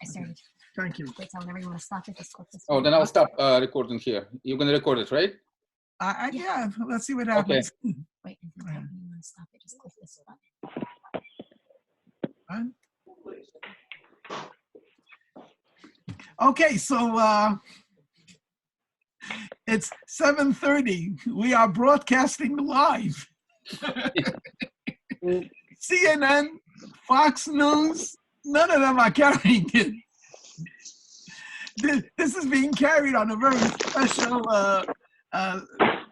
I started. Thank you. Wait, tell everyone to stop it. Oh, then I'll stop recording here. You're going to record it, right? Yeah, let's see what happens. Wait, if you want to stop it, just click this button. Okay, so it's 7:30. We are broadcasting live. CNN, Fox News, none of them are carrying it. This is being carried on a very special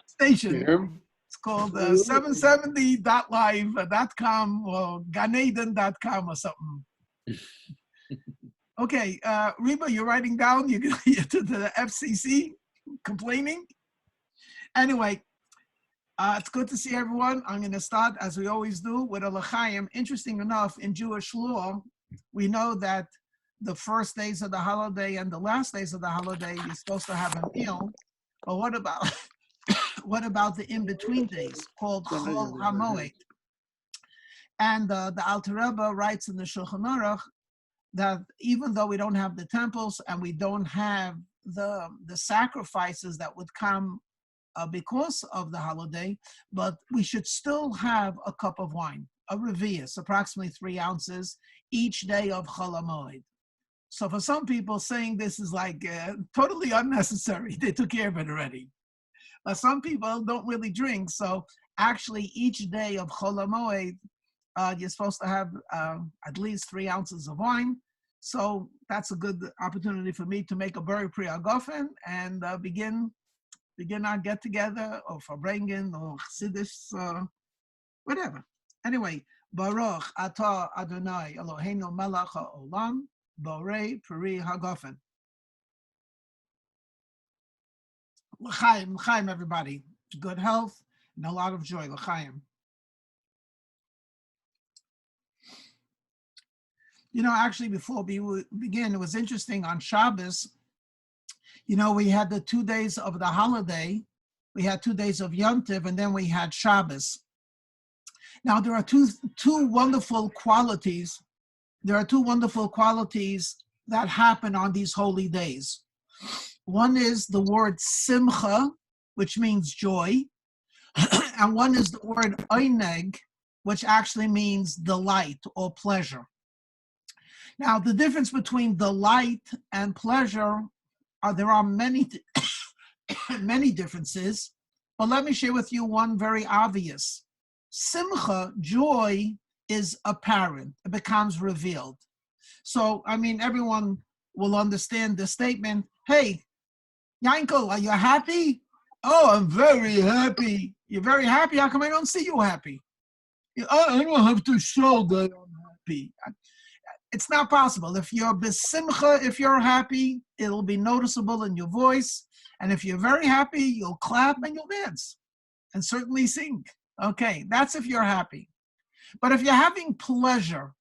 station. It's called 770.live.com or Ganeden.com or something. Okay, Reba, you're writing down, you're to the FCC complaining. Anyway, it's good to see everyone. I'm going to start, as we always do, with a l'chaim. Interesting enough, in Jewish law, we know that the first days of the holiday and the last days of the holiday, you're supposed to have a meal. But what about the in-between days called Chol HaMoed? And the Alter Rebbe writes in the Shulchan Aruch that even though we don't have the temples and we don't have the sacrifices that would come because of the holiday, but we should still have a cup of wine, a revius, approximately 3 ounces, each day of Chol HaMoed. So for some people, saying this is like totally unnecessary. They took care of it already. But some people don't really drink, so actually each day of Chol HaMoed, you're supposed to have at least 3 ounces of wine. So that's a good opportunity for me to make a very pre-agofen and begin our get-together, or Farbrengen, or Chassidus, whatever. Anyway, Baruch Atah Adonai Eloheinu melech haolam, borei peri hagofen. L'chaim, l'chaim, everybody. Good health and a lot of joy. L'chaim. You know, actually, before we begin, it was interesting on Shabbos. You know, we had the 2 days of the holiday. We had 2 days of Yom Tov, and then we had Shabbos. Now, there are two wonderful qualities. There are 2 wonderful qualities that happen on these holy days. One is the word simcha, which means joy, and one is the word oineg, which actually means delight or pleasure. Now, the difference between delight and pleasure, there are many differences, but let me share with you one very obvious. Simcha, joy, is apparent. It becomes revealed. So, I mean, everyone will understand the statement, hey, Yankel, are you happy? Oh, I'm very happy. You're very happy? How come I don't see you happy? I don't have to show that I'm happy. It's not possible. If you're besimcha, if you're happy, it'll be noticeable in your voice. And if you're very happy, you'll clap and you'll dance and certainly sing. Okay, that's if you're happy. But if you're having pleasure,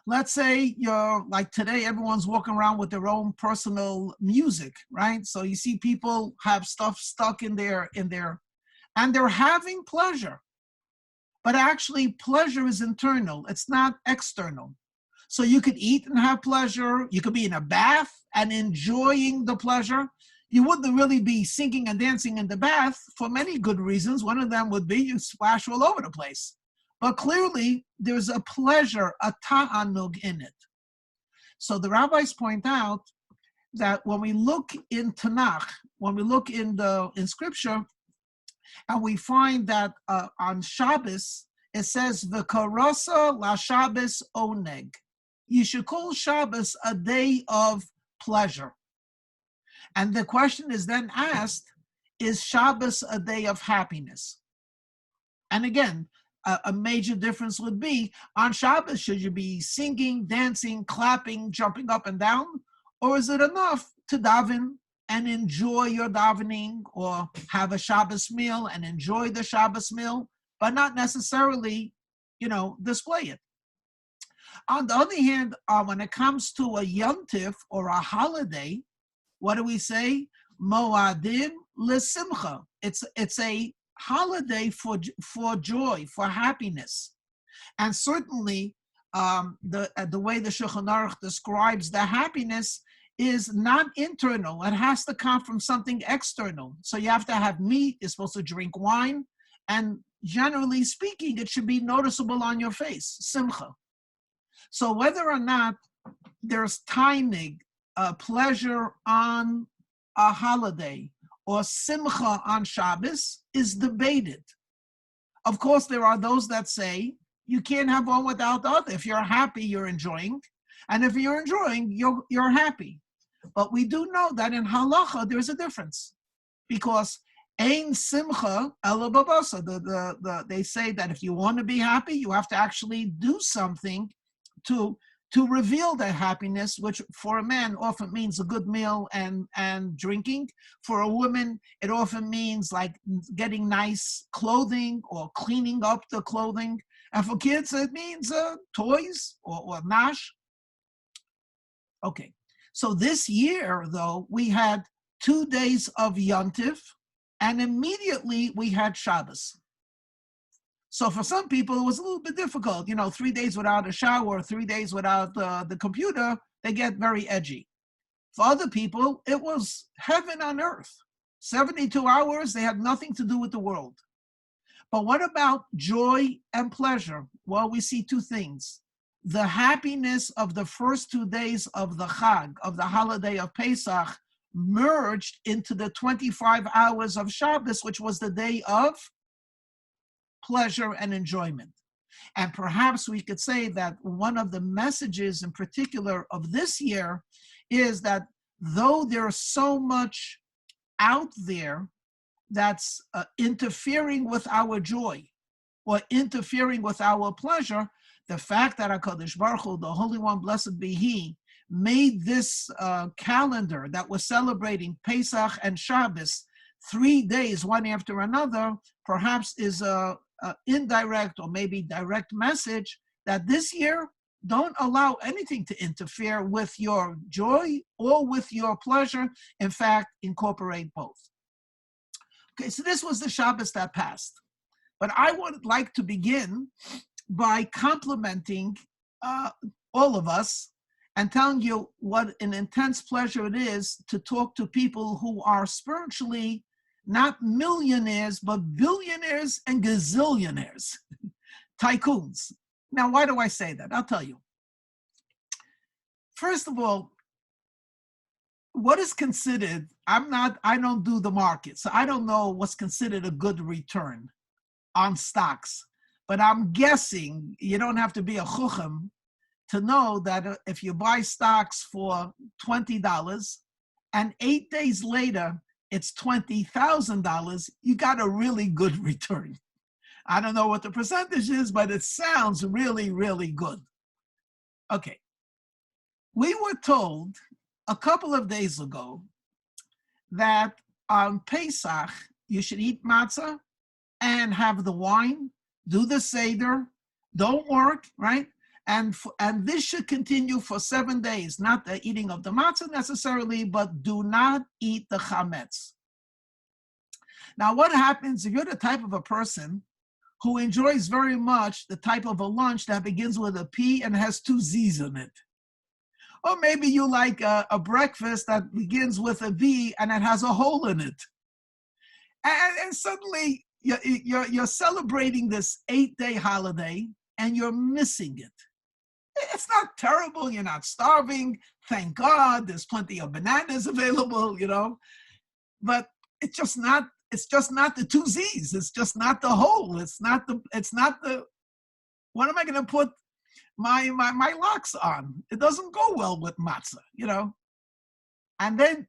let's say you're like today, everyone's walking around with their own personal music, right? So you see people have stuff stuck in there, and they're having pleasure. But actually, pleasure is internal. It's not external. So you could eat and have pleasure. You could be in a bath and enjoying the pleasure. You wouldn't really be singing and dancing in the bath for many good reasons. One of them would be you splash all over the place. But clearly, there's a pleasure, a ta'anug in it. So the rabbis point out that when we look in Tanakh, when we look in Scripture, and we find that on Shabbos, it says, V'karasa la Shabbos oneg. You should call Shabbos a day of pleasure. And the question is then asked, is Shabbos a day of happiness? And again, a major difference would be, on Shabbos, should you be singing, dancing, clapping, jumping up and down? Or is it enough to daven and enjoy your davening, or have a Shabbos meal and enjoy the Shabbos meal, but not necessarily, display it? On the other hand, when it comes to a Yom Tov or a holiday, what do we say? Moadim l'simcha. It's a holiday for joy, for happiness. And certainly the way the Shulchan Aruch describes the happiness is not internal. It has to come from something external. So you have to have meat, you're supposed to drink wine, and generally speaking, it should be noticeable on your face, simcha. So whether or not there's tainig, pleasure on a holiday, or simcha on Shabbos is debated. Of course, there are those that say you can't have one without the other. If you're happy, you're enjoying. And if you're enjoying, you're happy. But we do know that in halacha, there's a difference. Because ein simcha ela babasa. They say that if you want to be happy, you have to actually do something to reveal that happiness, which for a man often means a good meal and drinking. For a woman, it often means like getting nice clothing or cleaning up the clothing. And for kids, it means toys or nash. Okay, so this year, though, we had 2 days of Yontif, and immediately we had Shabbos. So for some people, it was a little bit difficult. 3 days without a shower, 3 days without the computer, they get very edgy. For other people, it was heaven on earth. 72 hours, they had nothing to do with the world. But what about joy and pleasure? Well, we see two things. The happiness of the first 2 days of the Chag, of the holiday of Pesach, merged into the 25 hours of Shabbos, which was the day of pleasure and enjoyment. And perhaps we could say that one of the messages in particular of this year is that though there's so much out there that's interfering with our joy or interfering with our pleasure, the fact that HaKadosh Baruch Hu, the Holy One, blessed be He, made this calendar that was celebrating Pesach and Shabbos 3 days, one after another, perhaps is a indirect or maybe direct message that this year, don't allow anything to interfere with your joy or with your pleasure. In fact, incorporate both. Okay, so this was the Shabbos that passed. But I would like to begin by complimenting all of us and telling you what an intense pleasure it is to talk to people who are spiritually not millionaires, but billionaires and gazillionaires, tycoons. Now, why do I say that? I'll tell you. First of all, what is considered, I don't do the market, so I don't know what's considered a good return on stocks. But I'm guessing you don't have to be a chucham to know that if you buy stocks for $20 and 8 days later it's $20,000, you got a really good return. I don't know what the percentage is, but it sounds really, really good. Okay. We were told a couple of days ago that on Pesach, you should eat matzah and have the wine, do the Seder, don't work, right? And this should continue for 7 days, not the eating of the matzah necessarily, but do not eat the chametz. Now, what happens if you're the type of a person who enjoys very much the type of a lunch that begins with a P and has 2 Z's in it? Or maybe you like a breakfast that begins with a B and it has a hole in it. And suddenly you're celebrating this 8-day holiday and you're missing it. It's not terrible. You're not starving. Thank God. There's plenty of bananas available, but it's just not the 2 Z's. It's just not the whole. It's not the, what am I going to put my locks on? It doesn't go well with matzah, And then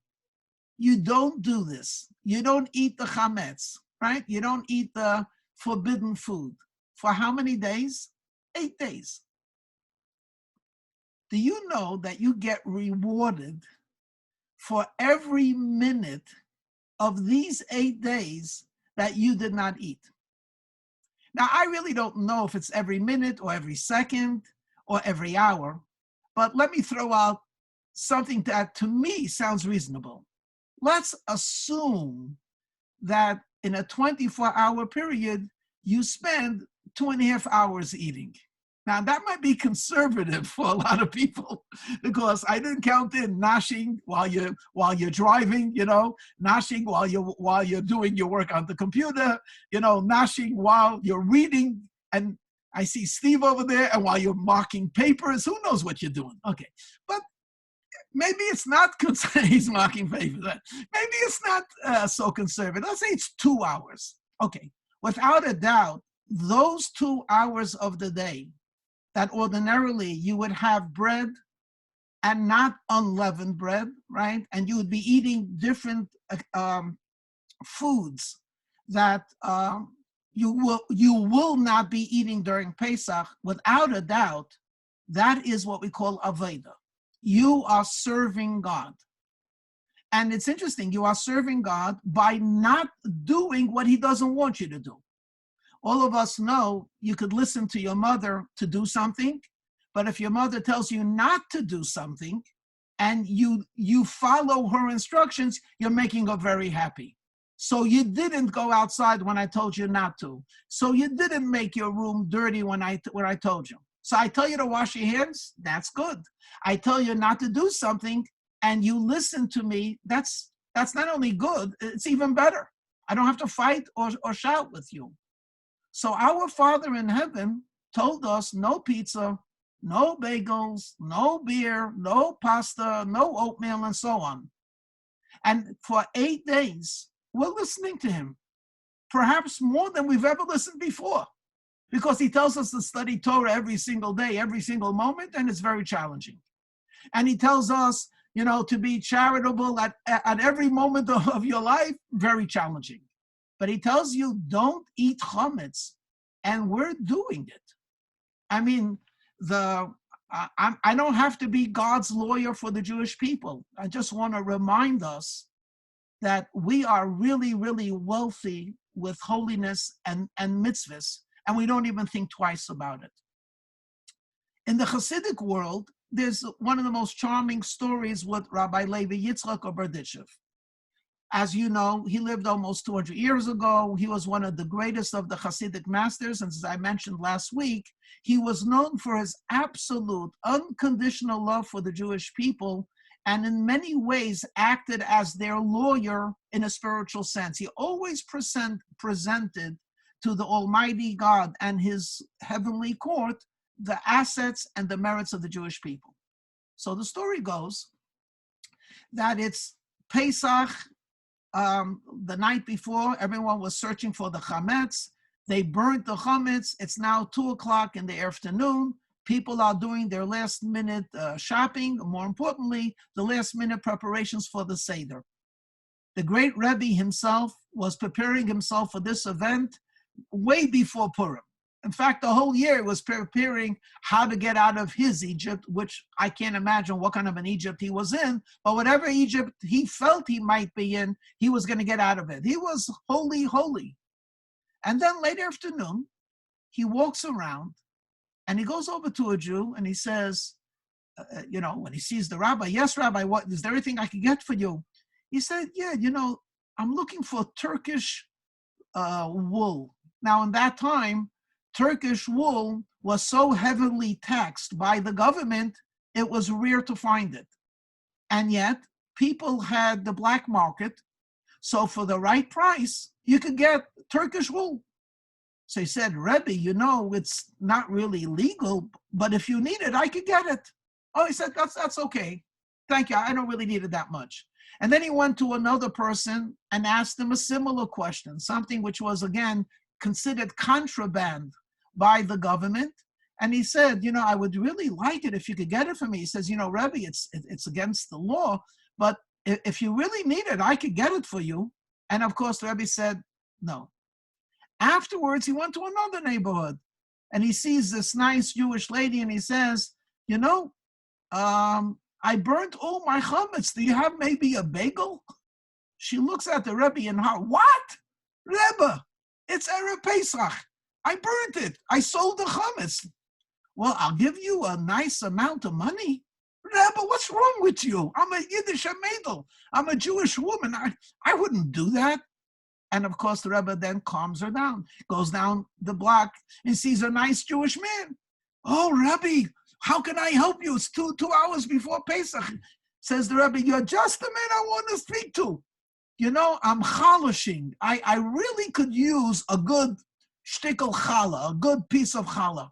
you don't do this. You don't eat the chametz, right? You don't eat the forbidden food. For how many days? 8 days. Do you know that you get rewarded for every minute of these 8 days that you did not eat? Now, I really don't know if it's every minute or every second or every hour, but let me throw out something that to me sounds reasonable. Let's assume that in a 24-hour period, you spend 2.5 hours eating. Now that might be conservative for a lot of people because I didn't count in nashing while you're driving, nashing while you're doing your work on the computer, nashing while you're reading. And I see Steve over there, and while you're marking papers, who knows what you're doing? Okay, but maybe it's not he's marking papers. Maybe it's not so conservative. Let's say it's 2 hours. Okay, without a doubt, those 2 hours of the day that ordinarily you would have bread and not unleavened bread, right? And you would be eating different foods that you will not be eating during Pesach. Without a doubt, that is what we call Aveda. You are serving God. And it's interesting, you are serving God by not doing what he doesn't want you to do. All of us know you could listen to your mother to do something, but if your mother tells you not to do something and you follow her instructions, you're making her very happy. So you didn't go outside when I told you not to. So you didn't make your room dirty when I told you. So I tell you to wash your hands, that's good. I tell you not to do something and you listen to me, that's not only good, it's even better. I don't have to fight or shout with you. So our Father in heaven told us no pizza, no bagels, no beer, no pasta, no oatmeal, and so on. And for 8 days, we're listening to him, perhaps more than we've ever listened before, because he tells us to study Torah every single day, every single moment, and it's very challenging. And he tells us, to be charitable at every moment of your life, very challenging. But he tells you, don't eat chametz, and we're doing it. I mean, I don't have to be God's lawyer for the Jewish people. I just want to remind us that we are really, really wealthy with holiness and mitzvahs, and we don't even think twice about it. In the Hasidic world, there's one of the most charming stories with Rabbi Levi Yitzchak of Berditchev. As you know, he lived almost 200 years ago. He was one of the greatest of the Hasidic masters. And as I mentioned last week, he was known for his absolute, unconditional love for the Jewish people, and in many ways acted as their lawyer in a spiritual sense. He always presented to the Almighty God and his heavenly court the assets and the merits of the Jewish people. So the story goes that it's Pesach, the night before, everyone was searching for the chametz. They burnt the chametz. It's now 2:00 in the afternoon. People are doing their last minute shopping. More importantly, the last minute preparations for the Seder. The great Rebbe himself was preparing himself for this event way before Purim. In fact, the whole year was preparing how to get out of his Egypt, which I can't imagine what kind of an Egypt he was in, but whatever Egypt he felt he might be in, he was going to get out of it. He was holy. And then late afternoon, he walks around and he goes over to a Jew and he says, when he sees the rabbi, yes, Rabbi, what is there anything I can get for you? He said, yeah, I'm looking for Turkish wool. Now, in that time, Turkish wool was so heavily taxed by the government, it was rare to find it. And yet, people had the black market, so for the right price, you could get Turkish wool. So he said, Rebbe, it's not really legal, but if you need it, I could get it. Oh, he said, that's okay. Thank you, I don't really need it that much. And then he went to another person and asked him a similar question, something which was, again, considered contraband by the government. And he said, I would really like it if you could get it for me. He says, Rebbe, it's against the law, but if you really need it, I could get it for you. And of course, the Rebbe said, no. Afterwards, he went to another neighborhood and he sees this nice Jewish lady and he says, I burnt all my chametz. Do you have maybe a bagel? She looks at the Rebbe and her, what? Rebbe, it's Erev Pesach. I burnt it. I sold the chametz. Well, I'll give you a nice amount of money. Rebbe, what's wrong with you? I'm a Yiddish Mädel. I'm a Jewish woman. I wouldn't do that. And of course, the Rebbe then calms her down, goes down the block and sees a nice Jewish man. Oh, Rabbi, how can I help you? It's two hours before Pesach. Says the Rabbi, you're just the man I want to speak to. You know, I'm chalashing. I really could use a good shtickle challah, a good piece of challah.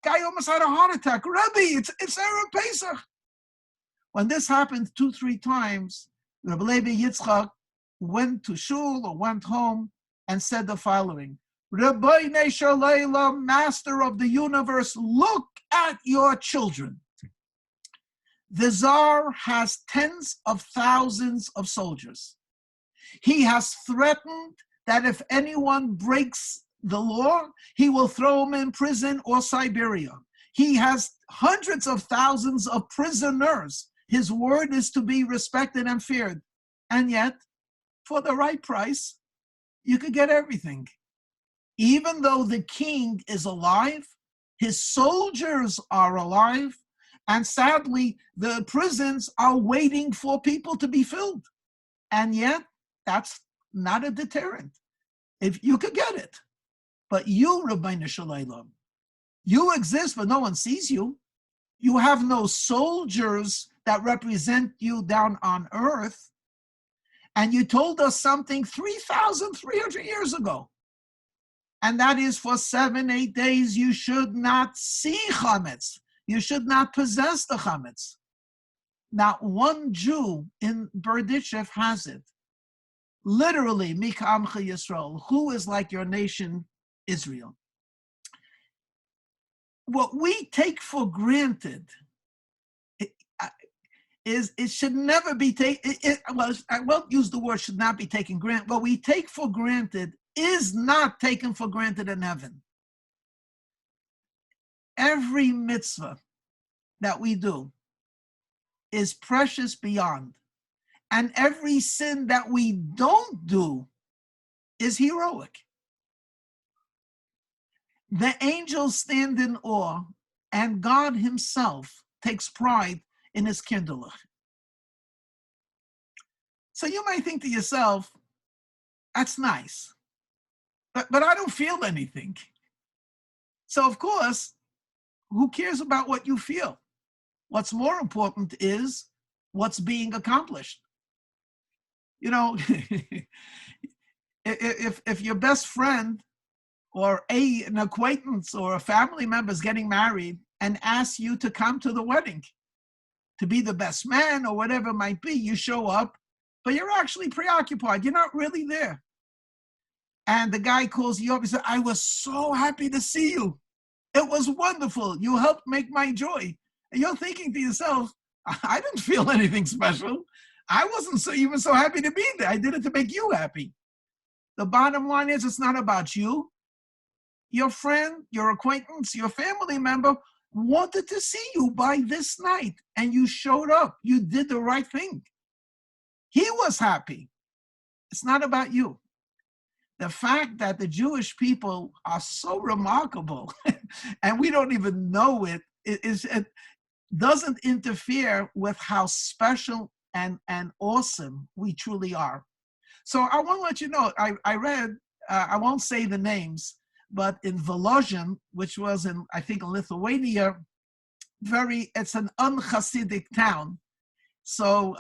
Guy almost had a heart attack. Rabbi, it's Erev Pesach. When this happened 2-3 times, Rabbi Levi Yitzchak went to shul or went home and said the following: Rabbi Neshalayla, Master of the universe, look at your children. The Tsar has tens of thousands of soldiers. He has threatened that if anyone breaks the law, he will throw him in prison or Siberia. He has hundreds of thousands of prisoners. His word is to be respected and feared. And yet, for the right price, you could get everything. Even though the king is alive, his soldiers are alive, and sadly, the prisons are waiting for people to be filled. And yet, that's not a deterrent. If you could get it. But you, Rabbeinu Shalom, you exist, but no one sees you. You have no soldiers that represent you down on earth. And you told us something 3,300 years ago. And that is, for 7-8 days, you should not see chametz. You should not possess the chametz. Not one Jew in Berditchev has it. Literally, Mika Amcha Yisrael, who is like your nation, Israel. What we take for granted it should never be taken. Well, I won't use the word should not be taken granted. What we take for granted is not taken for granted in heaven. Every mitzvah that we do is precious beyond. And every sin that we don't do is heroic. The angels stand in awe, and God himself takes pride in his kinderlich. So you might think to yourself, that's nice, but I don't feel anything. So of course, who cares about what you feel? What's more important is what's being accomplished. You know, if your best friend or an acquaintance or a family member is getting married and asks you to come to the wedding, to be the best man or whatever it might be, you show up, but you're actually preoccupied. You're not really there. And the guy calls you up and says, I was so happy to see you. It was wonderful. You helped make my joy. And you're thinking to yourself, I didn't feel anything special. I wasn't even so happy to be there. I did it to make you happy. The bottom line is, it's not about you. Your friend, your acquaintance, your family member wanted to see you by this night, and you showed up. You did the right thing. He was happy. It's not about you. The fact that the Jewish people are so remarkable and we don't even know it doesn't interfere with how special and awesome we truly are. So I want to let you know, I read, I won't say the names, but in Volozhin, which was in, I think, Lithuania, it's an un-Hasidic town. So,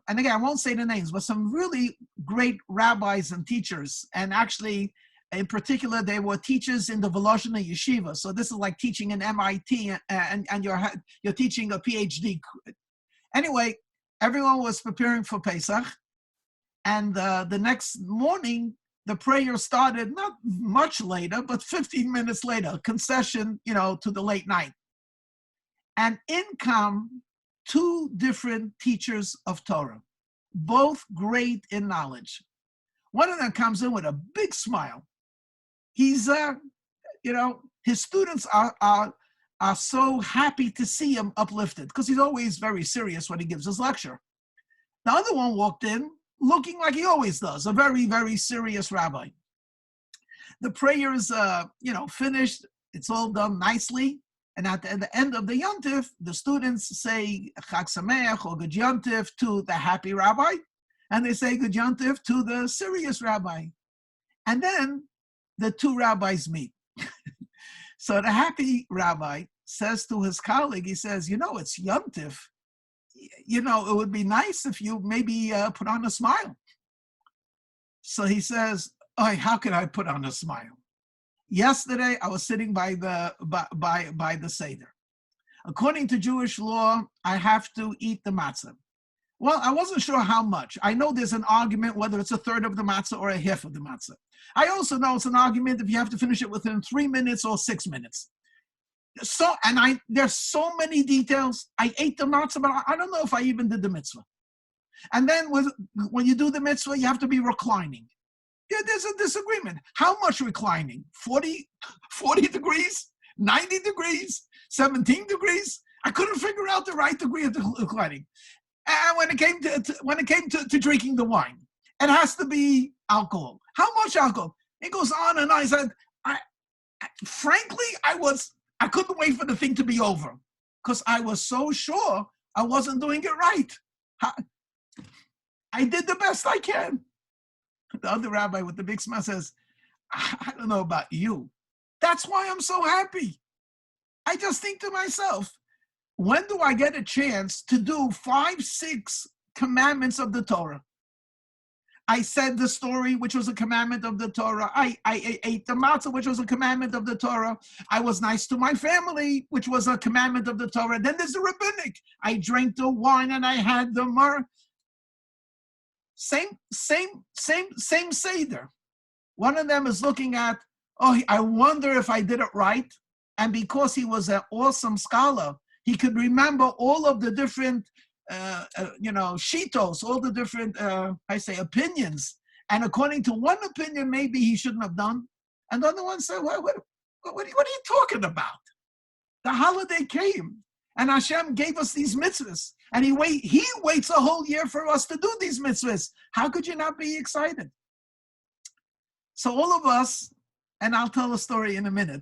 and again, I won't say the names, but some really great rabbis and teachers. And actually, in particular, they were teachers in the Volozhin yeshiva. So this is like teaching in MIT, and you're teaching a PhD. Anyway, everyone was preparing for Pesach. And the next morning, the prayer started not much later, but 15 minutes later, concession, to the late night. And in come 2 different teachers of Torah, both great in knowledge. One of them comes in with a big smile. He's, his students are so happy to see him uplifted because he's always very serious when he gives his lecture. The other one walked in looking like he always does, a very, very serious rabbi. The prayer is, finished. It's all done nicely. And at the end of the Yontif, the students say Chag Sameach or Good Yontif to the happy rabbi, and they say Good Yontif to the serious rabbi. And then the 2 rabbis meet. So the happy rabbi says to his colleague, he says, it's Yom Tif. It would be nice if you maybe put on a smile. So he says, oh, how can I put on a smile? Yesterday, I was sitting by the Seder. According to Jewish law, I have to eat the matzah. Well, I wasn't sure how much. I know there's an argument whether it's a third of the matzah or a half of the matzah. I also know it's an argument if you have to finish it within 3 minutes or 6 minutes. So, there's so many details. I ate the matzah, but I don't know if I even did the mitzvah. And then when you do the mitzvah, you have to be reclining. Yeah, there's a disagreement. How much reclining? 40 degrees? 90 degrees? 17 degrees? I couldn't figure out the right degree of the reclining. And when it came to drinking the wine, it has to be alcohol. How much alcohol? It goes on and on. I said, frankly, I couldn't wait for the thing to be over because I was so sure I wasn't doing it right. I did the best I can. The other rabbi with the big smile says, I don't know about you. That's why I'm so happy. I just think to myself, when do I get a chance to do 5, 6 commandments of the Torah? I said the story, which was a commandment of the Torah. I ate the matzah, which was a commandment of the Torah. I was nice to my family, which was a commandment of the Torah. Then there's the rabbinic. I drank the wine and I had the myrrh. Same Seder. One of them is looking at, I wonder if I did it right. And because he was an awesome scholar, he could remember all of the different shitos, all the different, opinions. And according to one opinion, maybe he shouldn't have done. And the other one said, what are you talking about? The holiday came, and Hashem gave us these mitzvahs. And he waits a whole year for us to do these mitzvahs. How could you not be excited? So all of us, and I'll tell a story in a minute,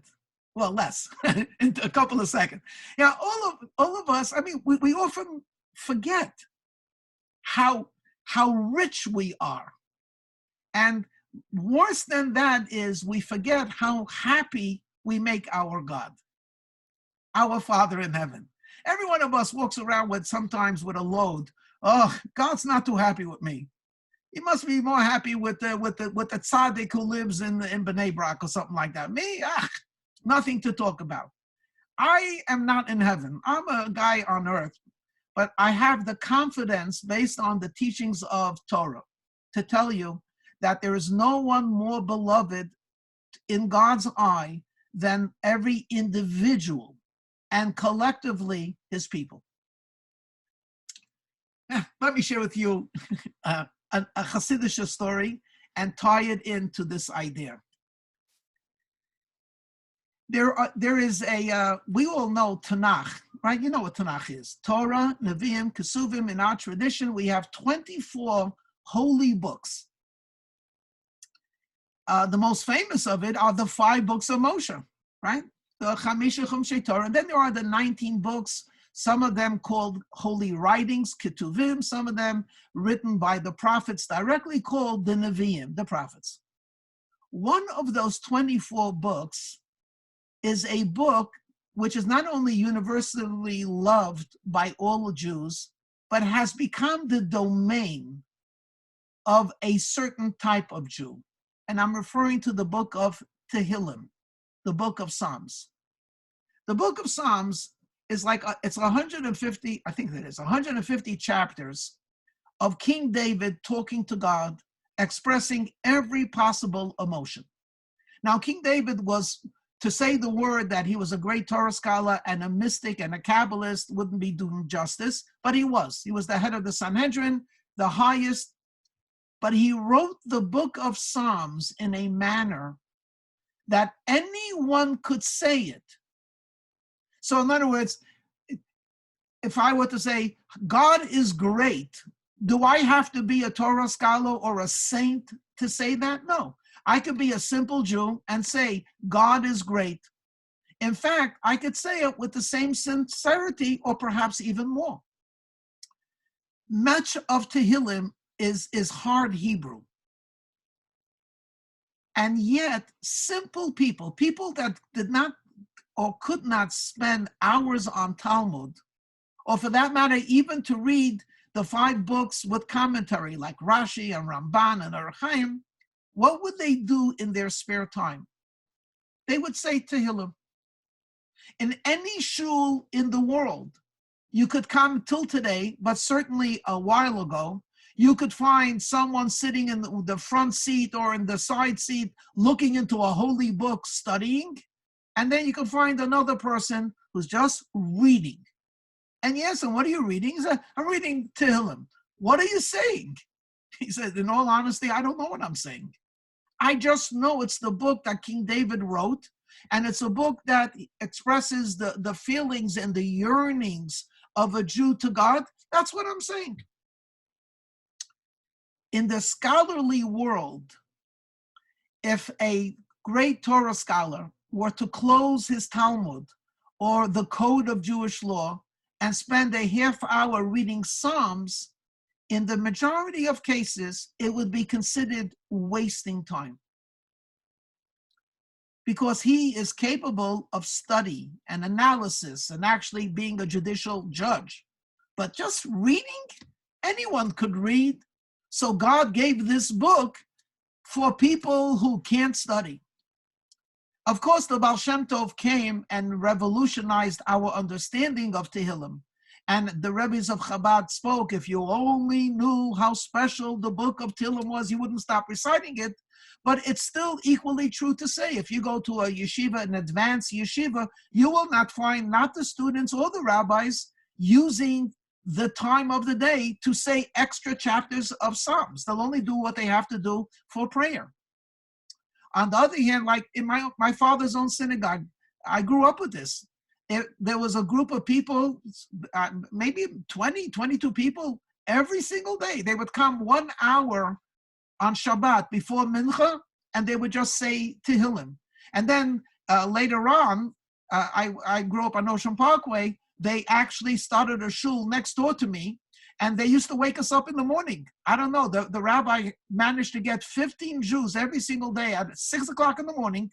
well, less, in a couple of seconds. Yeah, all of us, we often forget how rich we are. And worse than that is we forget how happy we make our God, our Father in heaven. Every one of us walks around sometimes with a load. Oh, God's not too happy with me. He must be more happy with the tzaddik who lives in Bnei Brak or something like that. Me, nothing to talk about. I am not in heaven. I'm a guy on earth, but I have the confidence based on the teachings of Torah to tell you that there is no one more beloved in God's eye than every individual and collectively his people. Let me share with you a Hasidic story and tie it into this idea. There is we all know Tanakh, right? You know what Tanakh is. Torah, Nevi'im, Kesuvim. In our tradition, we have 24 holy books. The most famous of it are the 5 books of Moshe, right? The Chamisha Chumshei Torah. And then there are the 19 books, some of them called holy writings, Ketuvim, some of them written by the prophets directly, called the Nevi'im, the prophets. One of those 24 books is a book which is not only universally loved by all Jews, but has become the domain of a certain type of Jew. And I'm referring to the book of Tehillim, the book of Psalms. The book of Psalms is it's 150, I think that is 150 chapters of King David talking to God, expressing every possible emotion. Now, King David was, to say the word that he was a great Torah scholar and a mystic and a Kabbalist wouldn't be doing justice, but he was. He was the head of the Sanhedrin, the highest, but he wrote the book of Psalms in a manner that anyone could say it. So in other words, if I were to say, God is great, do I have to be a Torah scholar or a saint to say that? No. I could be a simple Jew and say, God is great. In fact, I could say it with the same sincerity or perhaps even more. Much of Tehillim is hard Hebrew. And yet, simple people that did not or could not spend hours on Talmud, or for that matter, even to read the 5 books with commentary like Rashi and Ramban and Orach Chaim, what would they do in their spare time? They would say Tehillim. In any shul in the world, you could come till today, but certainly a while ago, you could find someone sitting in the front seat or in the side seat looking into a holy book studying, and then you can find another person who's just reading. And yes, and what are you reading? He said, I'm reading Tehillim. What are you saying? He said, in all honesty, I don't know what I'm saying. I just know it's the book that King David wrote, and it's a book that expresses the feelings and the yearnings of a Jew to God. That's what I'm saying. In the scholarly world, if a great Torah scholar were to close his Talmud or the code of Jewish law and spend a half hour reading Psalms, in the majority of cases, it would be considered wasting time, because he is capable of study and analysis and actually being a judicial judge. But just reading, anyone could read. So God gave this book for people who can't study. Of course, the Baal Shem Tov came and revolutionized our understanding of Tehillim. And the Rebbes of Chabad spoke, if you only knew how special the book of Tehillim was, you wouldn't stop reciting it. But it's still equally true to say, if you go to a yeshiva, an advanced yeshiva, you will not find not the students or the rabbis using the time of the day to say extra chapters of Psalms. They'll only do what they have to do for prayer. On the other hand, like in my father's own synagogue, I grew up with this. There was a group of people, maybe 20, 22 people, every single day. They would come 1 hour on Shabbat before Mincha, and they would just say Tehillim. And then later on, I grew up on Ocean Parkway. They actually started a shul next door to me, and they used to wake us up in the morning. I don't know, the rabbi managed to get 15 Jews every single day at 6 o'clock in the morning,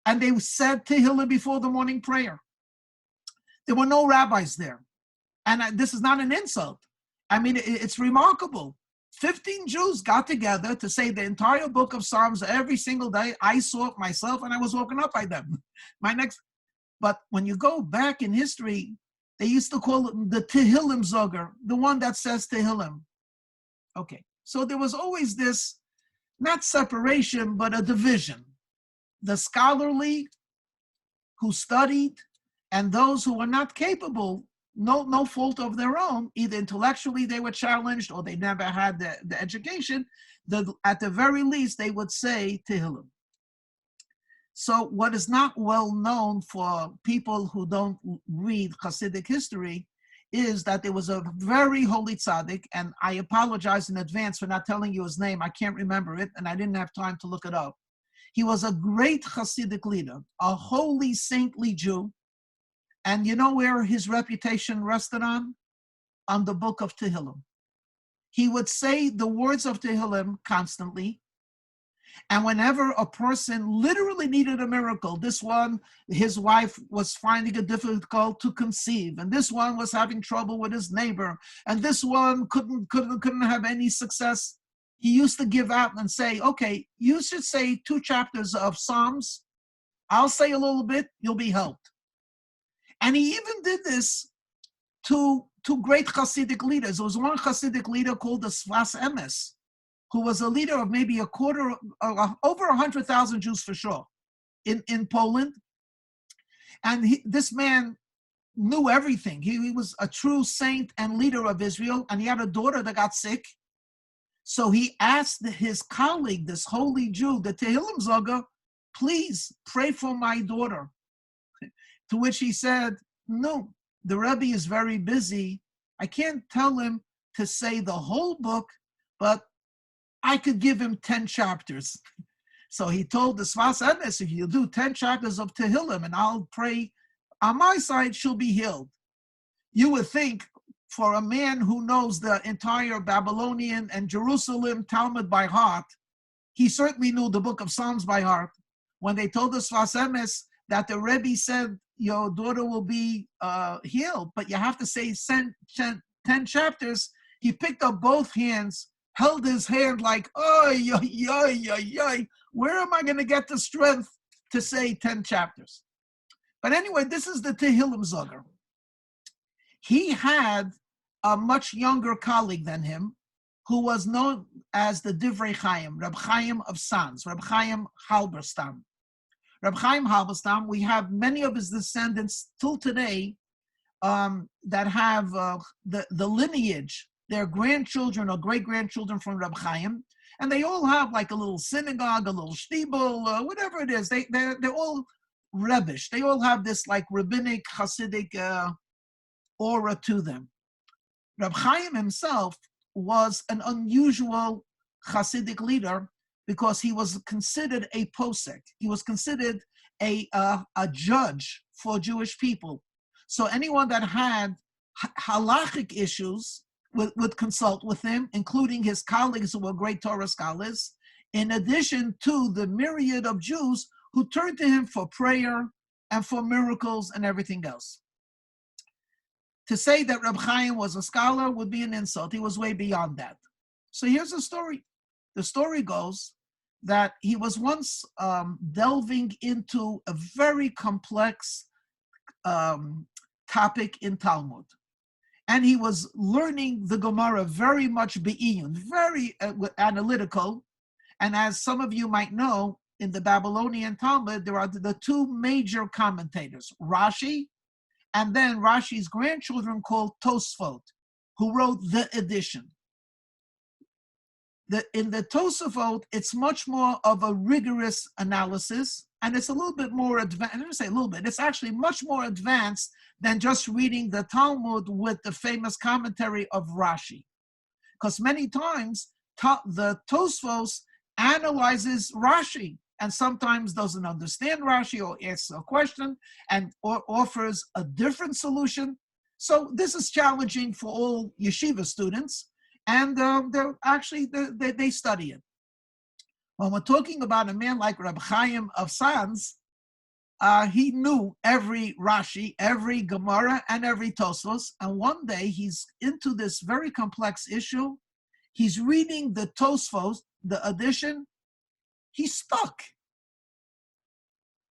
and they said Tehillim before the morning prayer. There were no rabbis there. And this is not an insult. I mean, it's remarkable. 15 Jews got together to say the entire book of Psalms every single day. I saw it myself, and I was woken up by them. But when you go back in history, they used to call it the Tehillim Zoger, the one that says Tehillim. Okay, so there was always this, not separation, but a division. The scholarly who studied, and those who were not capable, no fault of their own, either intellectually they were challenged or they never had the education, at the very least they would say Tehillim. So what is not well known for people who don't read Hasidic history is that there was a very holy tzaddik, and I apologize in advance for not telling you his name. I can't remember it, and I didn't have time to look it up. He was a great Hasidic leader, a holy, saintly Jew. And you know where his reputation rested on? On the book of Tehillim. He would say the words of Tehillim constantly. And whenever a person literally needed a miracle, this one, his wife was finding it difficult to conceive, and this one was having trouble with his neighbor, and this one couldn't have any success, he used to give out and say, okay, you should say 2 chapters of Psalms. I'll say a little bit, you'll be helped. And he even did this to great Hasidic leaders. There was one Hasidic leader called the Sfas Emes, who was a leader of maybe over 100,000 Jews for sure in Poland. And this man knew everything. He was a true saint and leader of Israel, and he had a daughter that got sick. So he asked his colleague, this holy Jew, the Tehillim Zoger, please pray for my daughter. To which he said, no, the Rebbe is very busy. I can't tell him to say the whole book, but I could give him 10 chapters. So he told the Sfas Emes, if you do 10 chapters of Tehillim and I'll pray on my side, she'll be healed. You would think for a man who knows the entire Babylonian and Jerusalem Talmud by heart, he certainly knew the book of Psalms by heart. When they told the Sfas Emes, that the Rebbe said your daughter will be healed, but you have to say 10 chapters. He picked up both hands, held his hand like, oy, oy, oy, oy, oy. Where am I going to get the strength to say 10 chapters? But anyway, this is the Tehillim Zoger. He had a much younger colleague than him, who was known as the Divrei Chaim, Reb Chaim of Sanz, Reb Chaim Halberstam. Reb Chaim Halberstam, we have many of his descendants till today that have the lineage, their grandchildren or great-grandchildren from Reb Chaim, and they all have like a little synagogue, a little shtibel, whatever it is. They're all Rebbish. They all have this like rabbinic, Hasidic aura to them. Reb Chaim himself was an unusual Hasidic leader because he was considered a posek. He was considered a judge for Jewish people. So anyone that had halachic issues would consult with him, including his colleagues who were great Torah scholars, in addition to the myriad of Jews who turned to him for prayer and for miracles and everything else. To say that Reb Chaim was a scholar would be an insult. He was way beyond that. So here's the story. The story goes that he was once delving into a very complex topic in Talmud. And he was learning the Gemara very much be'iyun, very analytical. And as some of you might know, in the Babylonian Talmud, there are the two major commentators, Rashi, and then Rashi's grandchildren called Tosfot, who wrote the edition. In the Tosafot, it's much more of a rigorous analysis, and it's a little bit more advanced. Let me say a little bit. It's actually much more advanced than just reading the Talmud with the famous commentary of Rashi. Because many times, the Tosfos analyzes Rashi, and sometimes doesn't understand Rashi or asks a question or offers a different solution. So this is challenging for all yeshiva students, and they study it. When we're talking about a man like Reb Chaim of Sanz, he knew every Rashi, every Gemara, and every Tosfos. And one day he's into this very complex issue. He's reading the Tosfos, the edition. He's stuck.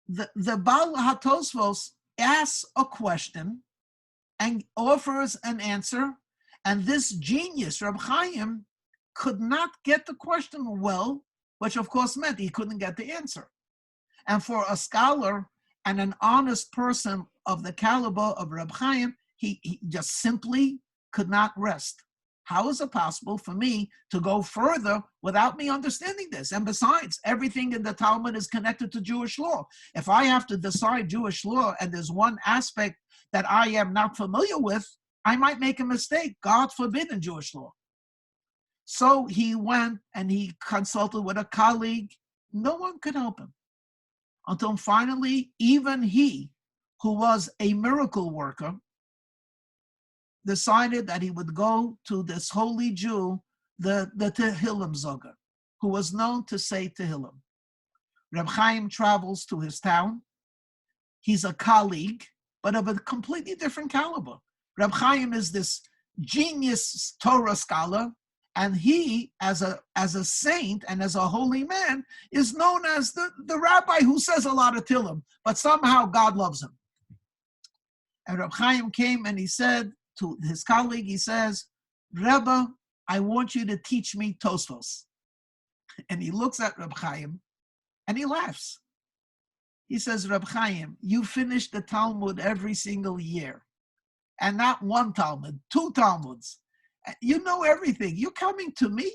The Baal HaTosfos asks a question and offers an answer, and this genius, Reb Chaim, could not get the question well, which of course meant he couldn't get the answer. And for a scholar and an honest person of the caliber of Reb Chaim, he just simply could not rest. How is it possible for me to go further without me understanding this? And besides, everything in the Talmud is connected to Jewish law. If I have to decide Jewish law and there's one aspect that I am not familiar with, I might make a mistake, God forbid, in Jewish law. So he went and he consulted with a colleague. No one could help him. Until finally, even he, who was a miracle worker, decided that he would go to this holy Jew, the Tehillim Zoger, who was known to say Tehillim. Reb Chaim travels to his town. He's a colleague, but of a completely different caliber. Reb Chaim is this genius Torah scholar, and he, as a saint and as a holy man, is known as the rabbi who says a lot of Tehillim, but somehow God loves him. And Reb Chaim came and he said to his colleague, he says, Rebbe, I want you to teach me Tosfos. And he looks at Reb Chaim and he laughs. He says, Reb Chaim, you finish the Talmud every single year. And not one Talmud, 2 Talmuds. You know everything. You're coming to me?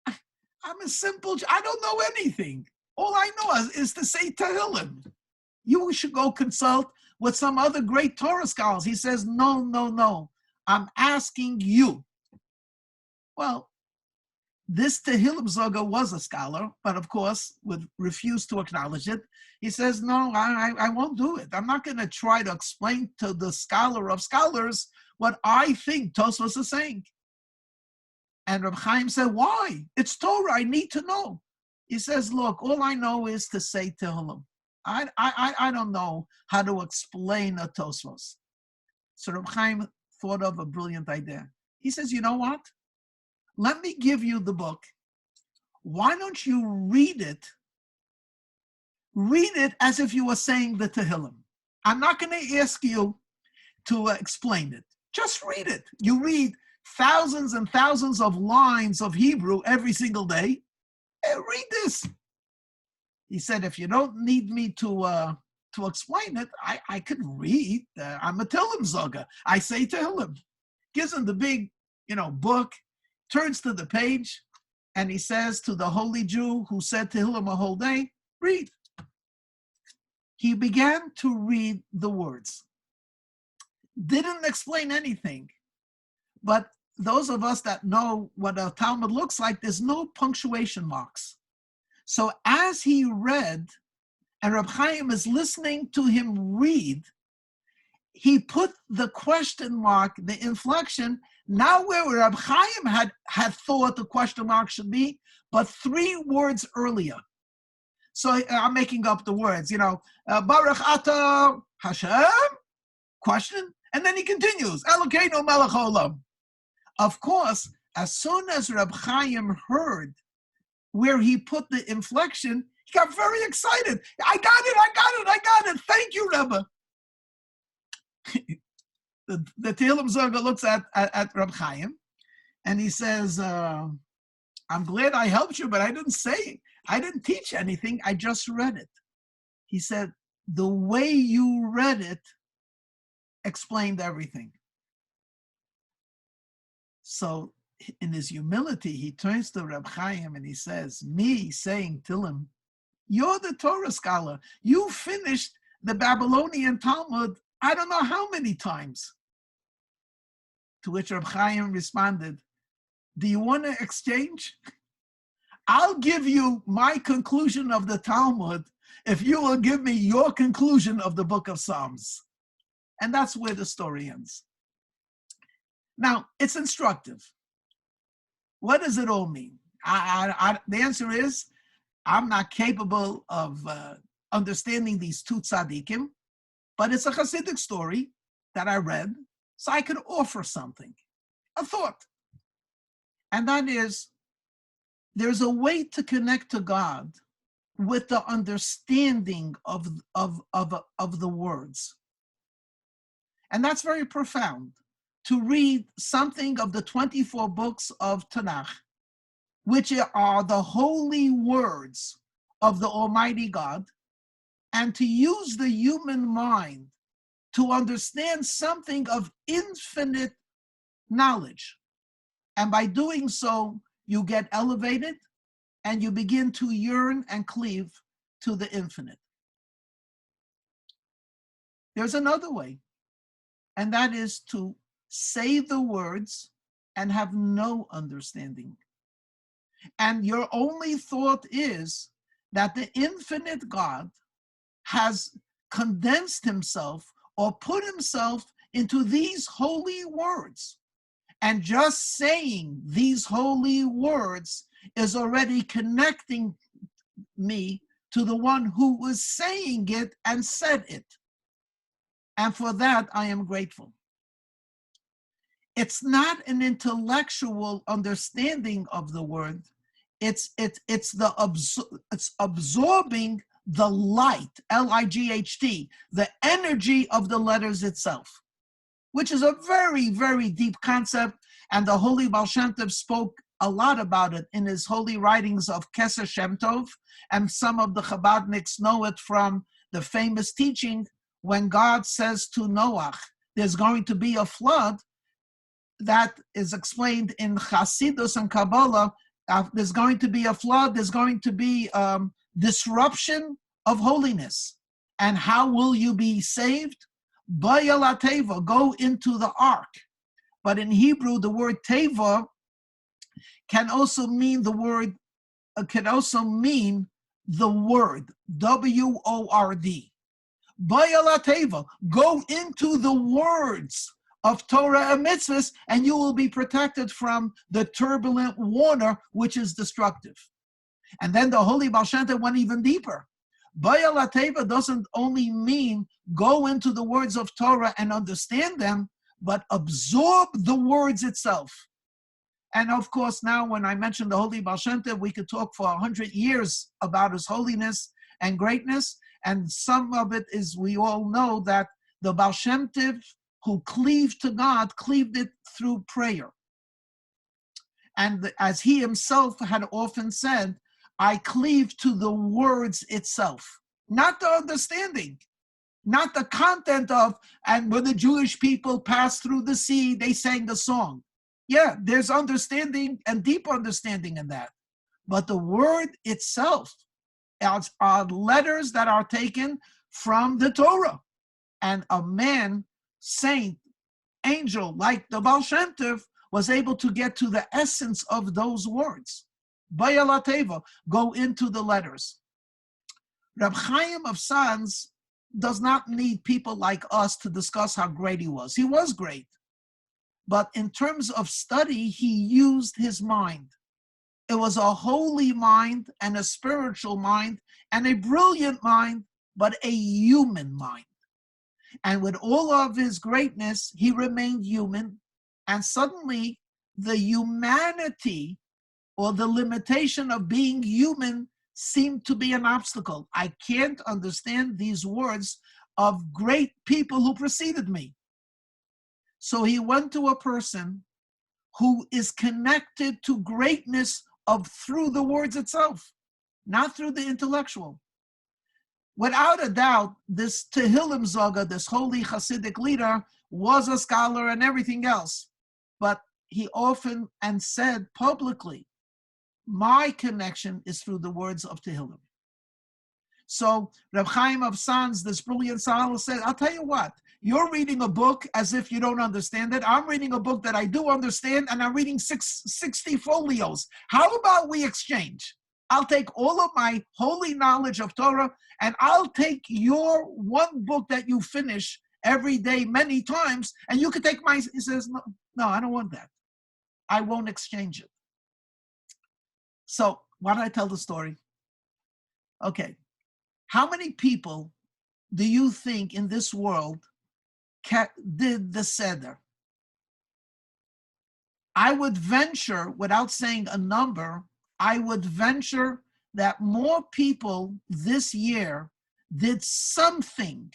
I'm a simple, I don't know anything. All I know is to say Tehillim. You should go consult with some other great Torah scholars. He says, no. I'm asking you. Well, this Tehillim Zoger was a scholar, but of course would refuse to acknowledge it. He says, no, I won't do it. I'm not going to try to explain to the scholar of scholars what I think Tosfos is saying. And Reb Chaim said, why? It's Torah, I need to know. He says, look, all I know is to say Tehillim. I don't know how to explain a Tosfos. So Reb Chaim thought of a brilliant idea. He says, you know what? Let me give you the book. Why don't you read it? Read it as if you were saying the Tehillim. I'm not going to ask you to explain it. Just read it. You read thousands and thousands of lines of Hebrew every single day. Hey, read this. He said, if you don't need me to explain it, I could read. I'm a Tehillim Zoga. I say Tehillim. Gives him the big, book, turns to the page, and he says to the holy Jew who said Tehillim a whole day, read. He began to read the words. Didn't explain anything, but those of us that know what a Talmud looks like, there's no punctuation marks. So as he read, and Reb Chaim is listening to him read, he put the question mark, the inflection, not where Reb Chaim had thought the question mark should be, but 3 words earlier. So I'm making up the words, Baruch Ata Hashem, question, and then he continues, Elokeinu melech haolam. Of course, as soon as Reb Chaim heard where he put the inflection, he got very excited. I got it. Thank you, Rebbe. the Tehillim Zoga looks at Reb Chaim, and he says, I'm glad I helped you, but I didn't teach anything. I just read it. He said, the way you read it explained everything. So in his humility, he turns to Reb Chaim and he says, me saying Tehillim, you're the Torah scholar. You finished the Babylonian Talmud, I don't know how many times. To which Reb Chaim responded, do you want to exchange? I'll give you my conclusion of the Talmud if you will give me your conclusion of the book of Psalms. And that's where the story ends. Now, it's instructive. What does it all mean? The answer is, I'm not capable of understanding these 2 tzaddikim, but it's a Hasidic story that I read, so I could offer something, a thought. And that is, there's a way to connect to God with the understanding of the words. And that's very profound, to read something of the 24 books of Tanakh, which are the holy words of the Almighty God, and to use the human mind to understand something of infinite knowledge. And by doing so, you get elevated and you begin to yearn and cleave to the infinite. There's another way, and that is to say the words and have no understanding. And your only thought is that the infinite God has condensed himself or put himself into these holy words. And just saying these holy words is already connecting me to the one who was saying it and said it. And for that, I am grateful. It's not an intellectual understanding of the word. It's absorbing the light, L-I-G-H-T, the energy of the letters itself, which is a very, very deep concept. And the Holy Baal Shem Tov spoke a lot about it in his holy writings of Keser Shem Tov. And some of the Chabadniks know it from the famous teaching when God says to Noach, there's going to be a flood. That is explained in Hasidus and Kabbalah. There's going to be a flood. There's going to be disruption of holiness. And how will you be saved? Bayala Teva, go into the ark. But in Hebrew, the word Teva can also mean the word, W-O-R-D. Bayala Teva, go into the words of Torah and mitzvahs, and you will be protected from the turbulent water, which is destructive. And then the Holy Baal Shem Tov went even deeper. Baya Lateva doesn't only mean go into the words of Torah and understand them, but absorb the words itself. And of course, now when I mentioned the Holy Baal Shem Tov, we could talk for 100 years about his holiness and greatness. And some of it is, we all know that the Baal Shem Tov who cleaved to God, cleaved it through prayer. And as he himself had often said, I cleave to the words itself, not the understanding, not the content of, and when the Jewish people passed through the sea, they sang the song. Yeah, there's understanding and deep understanding in that. But the word itself are letters that are taken from the Torah. And a man, saint, angel like the Baal Shem Tov was able to get to the essence of those words. Baya Lateva, go into the letters. Reb Chaim of Sanz does not need people like us to discuss how great he was. He was great. But in terms of study, he used his mind. It was a holy mind and a spiritual mind and a brilliant mind, but a human mind. And with all of his greatness, he remained human. And suddenly, the humanity or the limitation of being human seemed to be an obstacle. I can't understand these words of great people who preceded me. So he went to a person who is connected to greatness of through the words itself, not through the intellectual. Without a doubt, this Tehillim Zoga, this holy Hasidic leader, was a scholar and everything else. But he often and said publicly, my connection is through the words of Tehillim. So Reb Chaim of Sanz, this brilliant scholar, said, I'll tell you what, you're reading a book as if you don't understand it. I'm reading a book that I do understand, and I'm reading 60 folios. How about we exchange? I'll take all of my holy knowledge of Torah, and I'll take your one book that you finish every day many times, and you can take mine. He says, no, I don't want that. I won't exchange it. So why did I tell the story? Okay. How many people do you think in this world did the Seder? I would venture, without saying a number, I would venture that more people this year did something.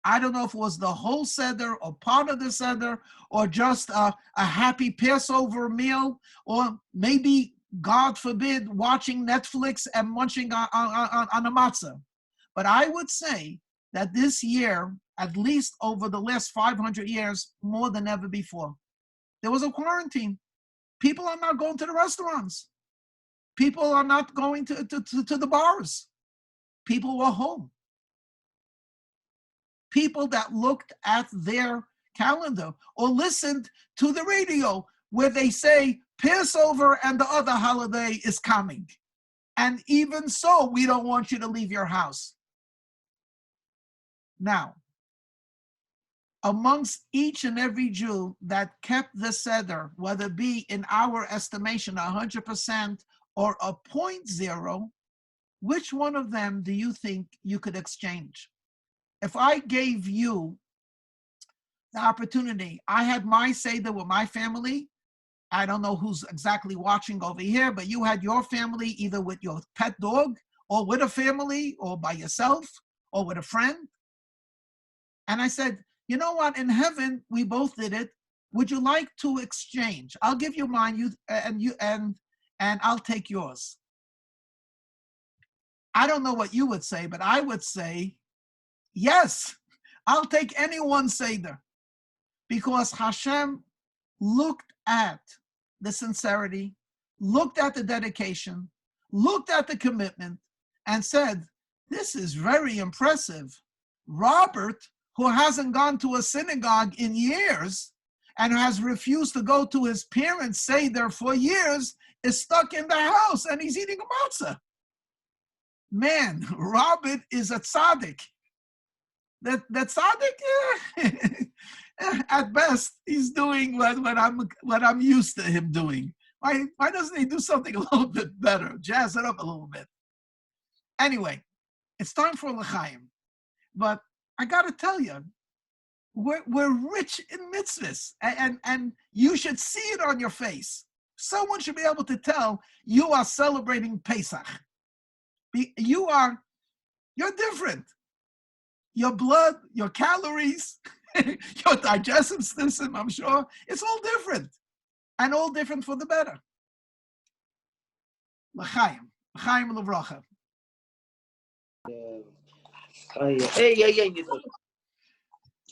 I don't know if it was the whole Seder or part of the Seder or just a happy Passover meal, or maybe, God forbid, watching Netflix and munching on a matzah. But I would say that this year, at least over the last 500 years, more than ever before, there was a quarantine. People are not going to the restaurants. People are not going to the bars. People were home. People that looked at their calendar or listened to the radio where they say Passover and the other holiday is coming. And even so, we don't want you to leave your house. Now, amongst each and every Jew that kept the Seder, whether it be in our estimation 100% or a 0.0, which one of them do you think you could exchange? If I gave you the opportunity, I had my Seder with my family. I don't know who's exactly watching over here, but you had your family either with your pet dog or with a family or by yourself or with a friend. And I said, you know what? In heaven, we both did it. Would you like to exchange? I'll give you mine, and I'll take yours. I don't know what you would say, but I would say, yes, I'll take anyone's Seder, because Hashem looked at the sincerity, looked at the dedication, looked at the commitment, and said, this is very impressive. Robert, who hasn't gone to a synagogue in years and has refused to go to his parents' Seder for years, is stuck in the house and he's eating a matzah. Man, Robert is a tzaddik. That tzaddik, at best, he's doing what I'm used to him doing. Why doesn't he do something a little bit better? Jazz it up a little bit. Anyway, It's time for l'chaim. But I got to tell you, we're rich in mitzvahs, and you should see it on your face. Someone should be able to tell you are celebrating Pesach. You're different. Your blood, your calories, your digestive system, I'm sure, it's all different. And all different for the better. L'chaim. L'chaim l'vracha.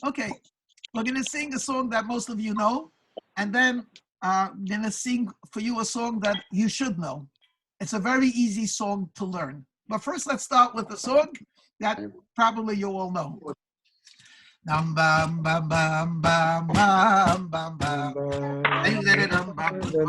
Okay, we're going to sing a song that most of you know, and then I'm going to sing for you a song that you should know. It's a very easy song to learn. But first, let's start with a song that probably you all know. Bam bam bam bam bam bam bam bam. Bam bam bam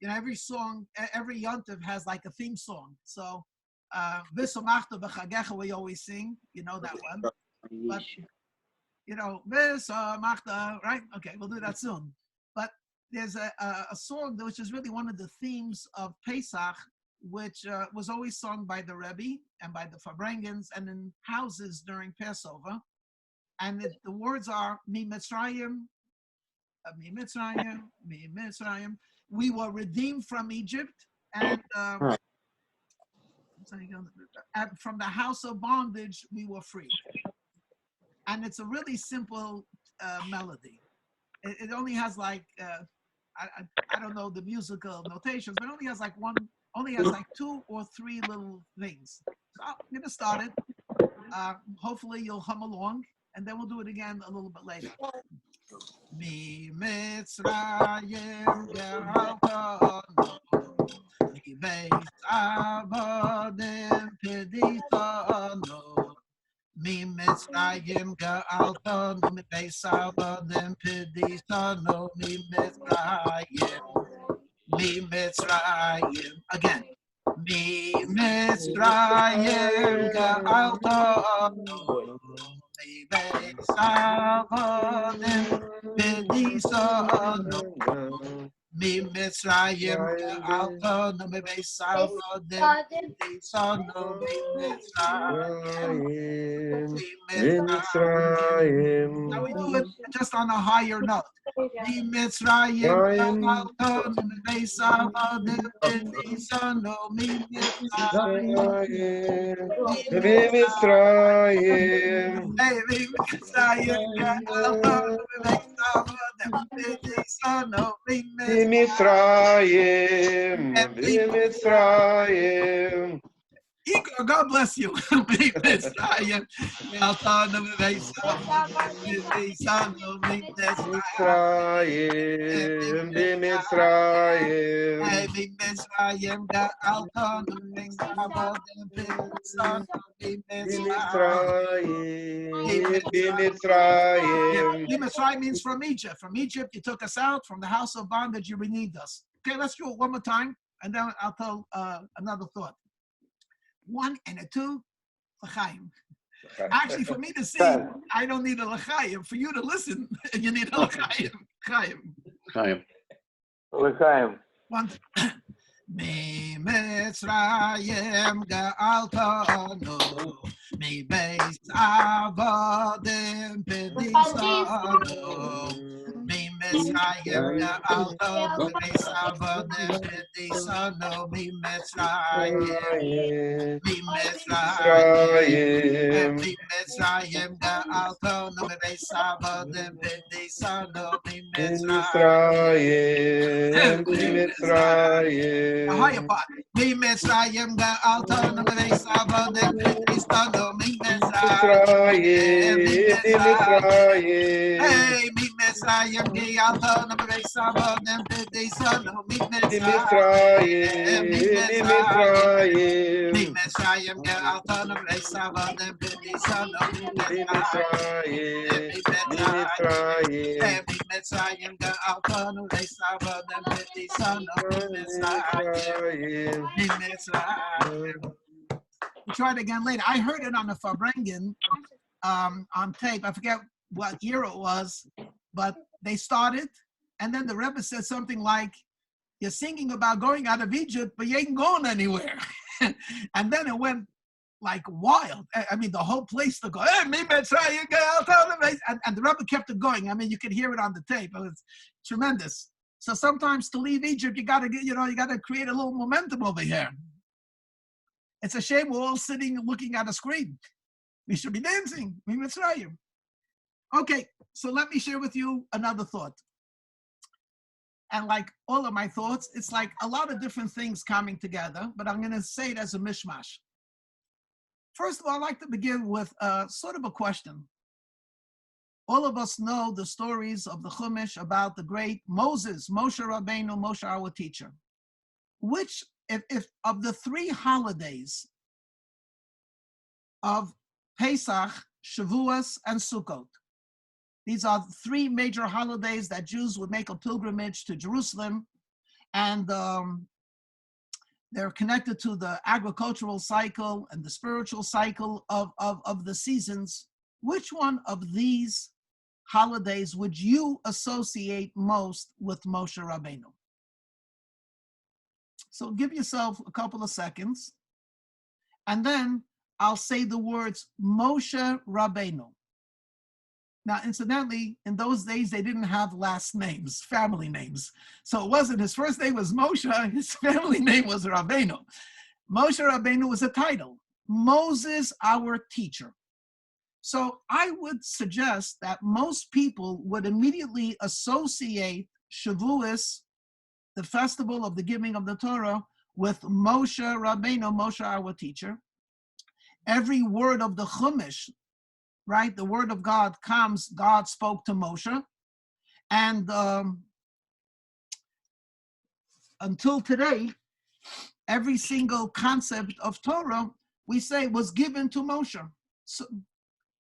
You know, every song, every yontiv has like a theme song. So, V'somachta b'chagecha we always sing. You know that one. But, you know, V'somachta, right? Okay, we'll do that soon. But there's a song which is really one of the themes of Pesach, which was always sung by the Rebbe and by the Farbrengens and in houses during Passover. And the words are, Mi Mitzrayim, Mi Mitzrayim, Mi Mitzrayim. We were redeemed from Egypt and from the house of bondage, we were free. And it's a really simple melody. It only has like, I don't know the musical notations, but it only has like two or three little things. So I'm gonna start it. Hopefully you'll hum along, and then we'll do it again a little bit later. Mi Mitzrayim geraltanu, mi beis avodim peditanu. Mi Mitzrayim geraltanu, mi beis avodim peditanu. Mi Mitzrayim. Again. Mi Mitzrayim geraltanu, mi beis avodim peditanu. Mi Mitzrayim geraltanu, mi beis avodim peditanu. Mi Mitzrayim במצרים. Now we do it just on a higher note. ממצרים גאלתנו מבית עבדים בניסנו ממצרים. במצרים. ממצרים גאלתנו מבית עבדים בניסנו במצרים. במצרים. Igor, God bless you. Mimitzrayim, Ga'altanu b'Beis Avdim b'Nisanu במצרים. במצרים. Mimitzrayim, Ga'altanu b'Beis Avdim b'Nisanu במצרים. Mimitzrayim means from Egypt. From Egypt, you took us out. From the house of bondage, you redeemed us. Okay, let's do it one more time, and then I'll tell another thought. 1 and a 2, l'chaim. Actually, for me to sing, I don't need a l'chaim. For you to listen, you need a l'chaim. Chaim. L'chaim. 1. ממצרים גאלתנו מבית עבדים בניסנו. ממצרים גאלתנו מבית עבדים בניסנו. ממצרים גאלתנו מבית עבדים בניסנו. במצרים. A higher part. ממצרים גאלתנו מבית עבדים בניסנו. במצרים. Hey, ממצרים גאלתנו מבית עבדים בניסנו. במצרים. ממצרים גאלתנו מבית עבדים בניסנו. ממצרים גאלתנו מבית עבדים בניסנו. We'll try it again later. I heard it on the Farbrengen on tape. I forget what year it was, but they started, and then the Rebbe said something like, "You're singing about going out of Egypt, but you ain't going anywhere." And then it went like wild. I mean, the whole place to go. Hey, and the Rebbe kept it going. I mean, you could hear it on the tape. It was tremendous. So sometimes to leave Egypt, you got to get, you got to create a little momentum over here. It's a shame we're all sitting and looking at a screen. We should be dancing. Okay, so let me share with you another thought. And like all of my thoughts, it's like a lot of different things coming together, but I'm going to say it as a mishmash. First of all, I'd like to begin with sort of a question. All of us know the stories of the Chumash about the great Moses, Moshe Rabbeinu, Moshe our teacher. Which, if of the 3 holidays of Pesach, Shavuos, and Sukkot, these are 3 major holidays that Jews would make a pilgrimage to Jerusalem, and they're connected to the agricultural cycle and the spiritual cycle of the seasons. Which one of these holidays would you associate most with Moshe Rabbeinu? So give yourself a couple of seconds, and then I'll say the words Moshe Rabbeinu. Now, incidentally, in those days, they didn't have last names, family names. So it wasn't, his first name was Moshe, his family name was Rabbeinu. Moshe Rabbeinu was a title. Moses, our teacher. So I would suggest that most people would immediately associate Shavuos, the festival of the giving of the Torah, with Moshe Rabbeinu, Moshe our teacher. Every word of the Chumash, right, the word of God comes, God spoke to Moshe. And until today, every single concept of Torah, we say, was given to Moshe. So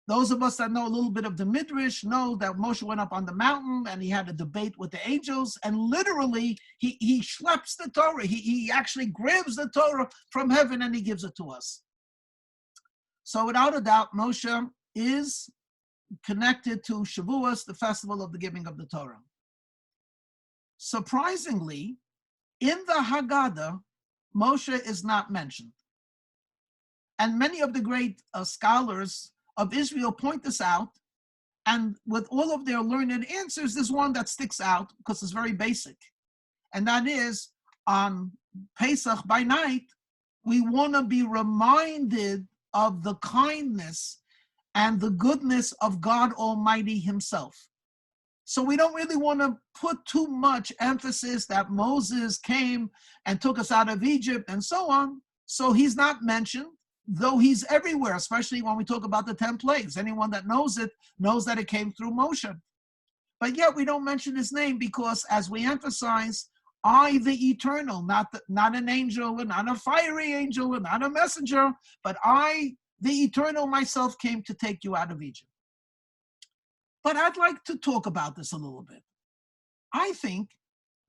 those of us that know a little bit of the Midrash know that Moshe went up on the mountain and he had a debate with the angels, and literally he schleps the Torah. He actually grabs the Torah from heaven and he gives it to us. So without a doubt, Moshe is connected to Shavuos, the festival of the giving of the Torah. Surprisingly, in the Haggadah, Moshe is not mentioned. And many of the great scholars of Israel point this out. And with all of their learned answers, there's one that sticks out because it's very basic. And that is, on Pesach by night, we want to be reminded of the kindness and the goodness of God Almighty himself. So we don't really want to put too much emphasis that Moses came and took us out of Egypt and so on. So he's not mentioned, though he's everywhere, especially when we talk about the 10 plagues. Anyone that knows it knows that it came through Moshe. But yet we don't mention his name because, as we emphasize, I, the eternal, not an angel, and not a fiery angel, and not a messenger, but I, the eternal myself, came to take you out of Egypt. But I'd like to talk about this a little bit. I think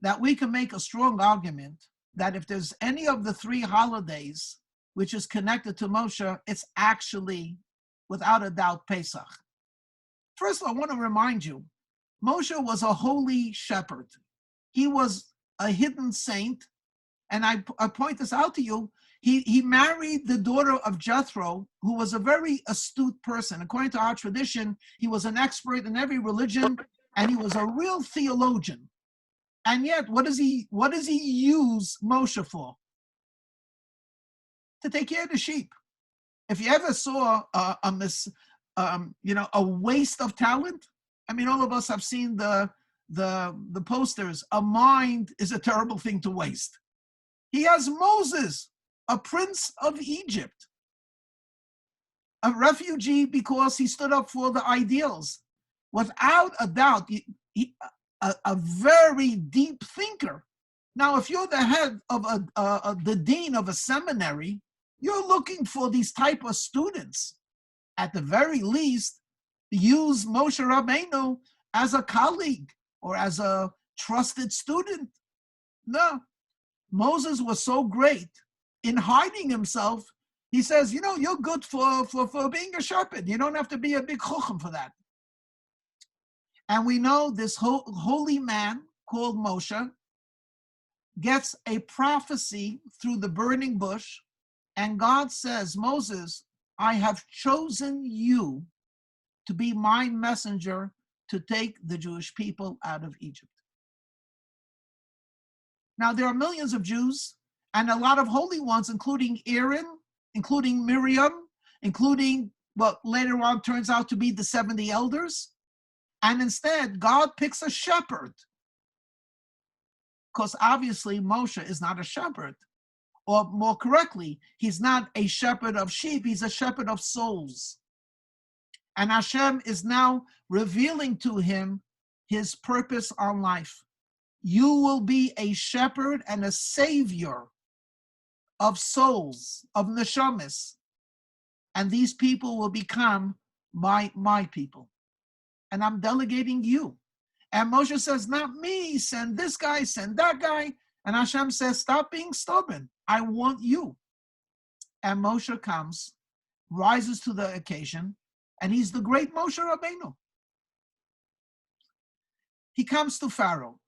that we can make a strong argument that if there's any of the 3 holidays which is connected to Moshe, it's actually, without a doubt, Pesach. First of all, I want to remind you, Moshe was a holy shepherd. He was a hidden saint, and I point this out to you. He married the daughter of Jethro, who was a very astute person. According to our tradition, he was an expert in every religion, and he was a real theologian. And yet, what does he use Moshe for? To take care of the sheep. If you ever saw a waste of talent, I mean, all of us have seen the posters. A mind is a terrible thing to waste. He has Moses, a prince of Egypt, a refugee because he stood up for the ideals. Without a doubt, a very deep thinker. Now, if you're the head of the dean of a seminary, you're looking for these type of students. At the very least, use Moshe Rabbeinu as a colleague or as a trusted student. No, Moses was so great in hiding himself. He says, you're good for being a shepherd. You don't have to be a big chochem for that. And we know this holy man called Moshe gets a prophecy through the burning bush, and God says, Moses, I have chosen you to be my messenger to take the Jewish people out of Egypt. Now, there are millions of Jews and a lot of holy ones, including Aaron, including Miriam, including what later on turns out to be the 70 elders. And instead, God picks a shepherd, because obviously Moshe is not a shepherd. Or more correctly, he's not a shepherd of sheep, he's a shepherd of souls. And Hashem is now revealing to him his purpose on life. You will be a shepherd and a savior of souls, of neshamas. And these people will become my people. And I'm delegating you. And Moshe says, not me, send this guy, send that guy. And Hashem says, stop being stubborn. I want you. And Moshe comes, rises to the occasion, and he's the great Moshe Rabbeinu. He comes to Pharaoh.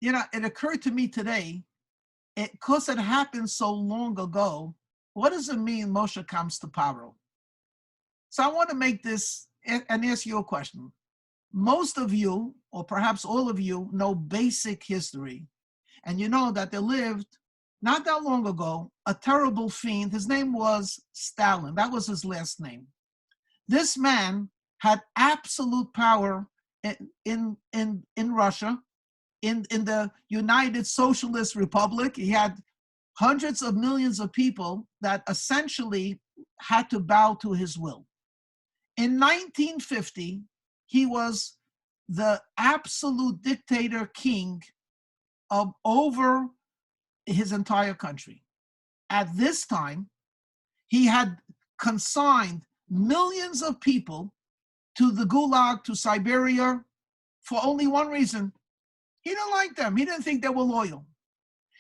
It occurred to me today, because it happened so long ago, what does it mean Moshe comes to Pharaoh? So I want to make this and ask you a question. Most of you, or perhaps all of you, know basic history. And you know that there lived, not that long ago, a terrible fiend. His name was Stalin. That was his last name. This man had absolute power in Russia, in the United Socialist Republic. He had hundreds of millions of people that essentially had to bow to his will. In 1950, he was the absolute dictator king of over his entire country. At this time, he had consigned millions of people to the Gulag, to Siberia, for only one reason. He didn't like them. He didn't think they were loyal.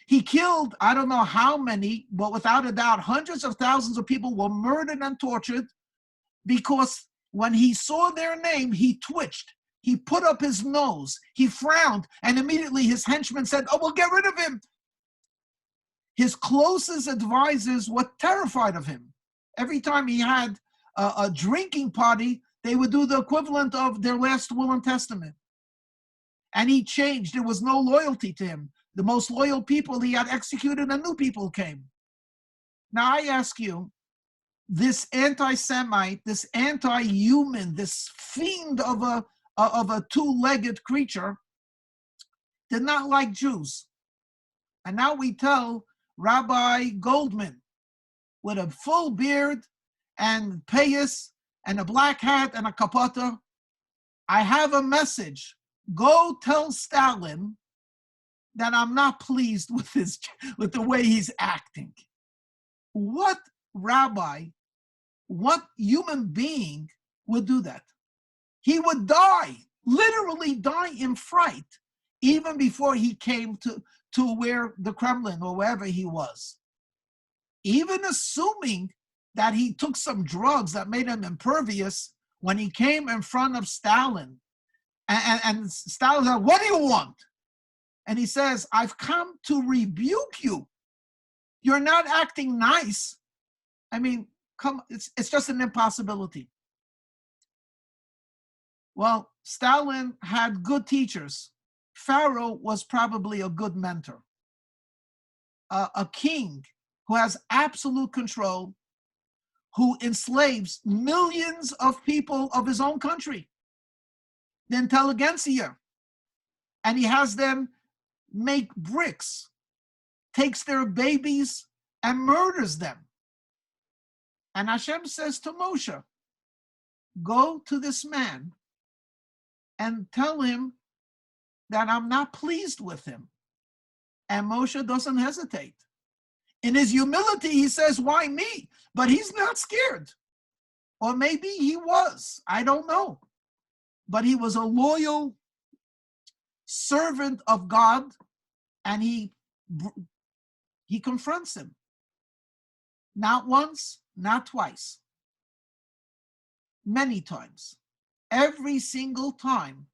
He killed, I don't know how many, but without a doubt, hundreds of thousands of people were murdered and tortured because when he saw their name, he twitched. He put up his nose. He frowned, and immediately his henchmen said, oh, we'll get rid of him. His closest advisors were terrified of him. Every time he had a drinking party, they would do the equivalent of their last will and testament. And he changed. There was no loyalty to him. The most loyal people he had executed, and new people came. Now I ask you, this anti-Semite, this anti-human, this fiend of a two-legged creature, did not like Jews. And now we tell Rabbi Goldman, with a full beard and payas and a black hat and a kapota, I have a message. Go tell Stalin that I'm not pleased with the way he's acting. What rabbi, what human being would do that? He would die, literally die in fright, even before he came to where the Kremlin or wherever he was. Even assuming that he took some drugs that made him impervious, when he came in front of Stalin, and Stalin said, "What do you want?" And he says, "I've come to rebuke you. You're not acting nice." I mean, it's just an impossibility. Well, Stalin had good teachers. Pharaoh was probably a good mentor. A king who has absolute control, who enslaves millions of people of his own country, the intelligentsia, and he has them make bricks, takes their babies and murders them. And Hashem says to Moshe, go to this man and tell him that I'm not pleased with him. And Moshe doesn't hesitate. In his humility, he says, why me? But he's not scared. Or maybe he was, I don't know. But he was a loyal servant of God, and he confronts him. Not once, not twice. Many times. Every single time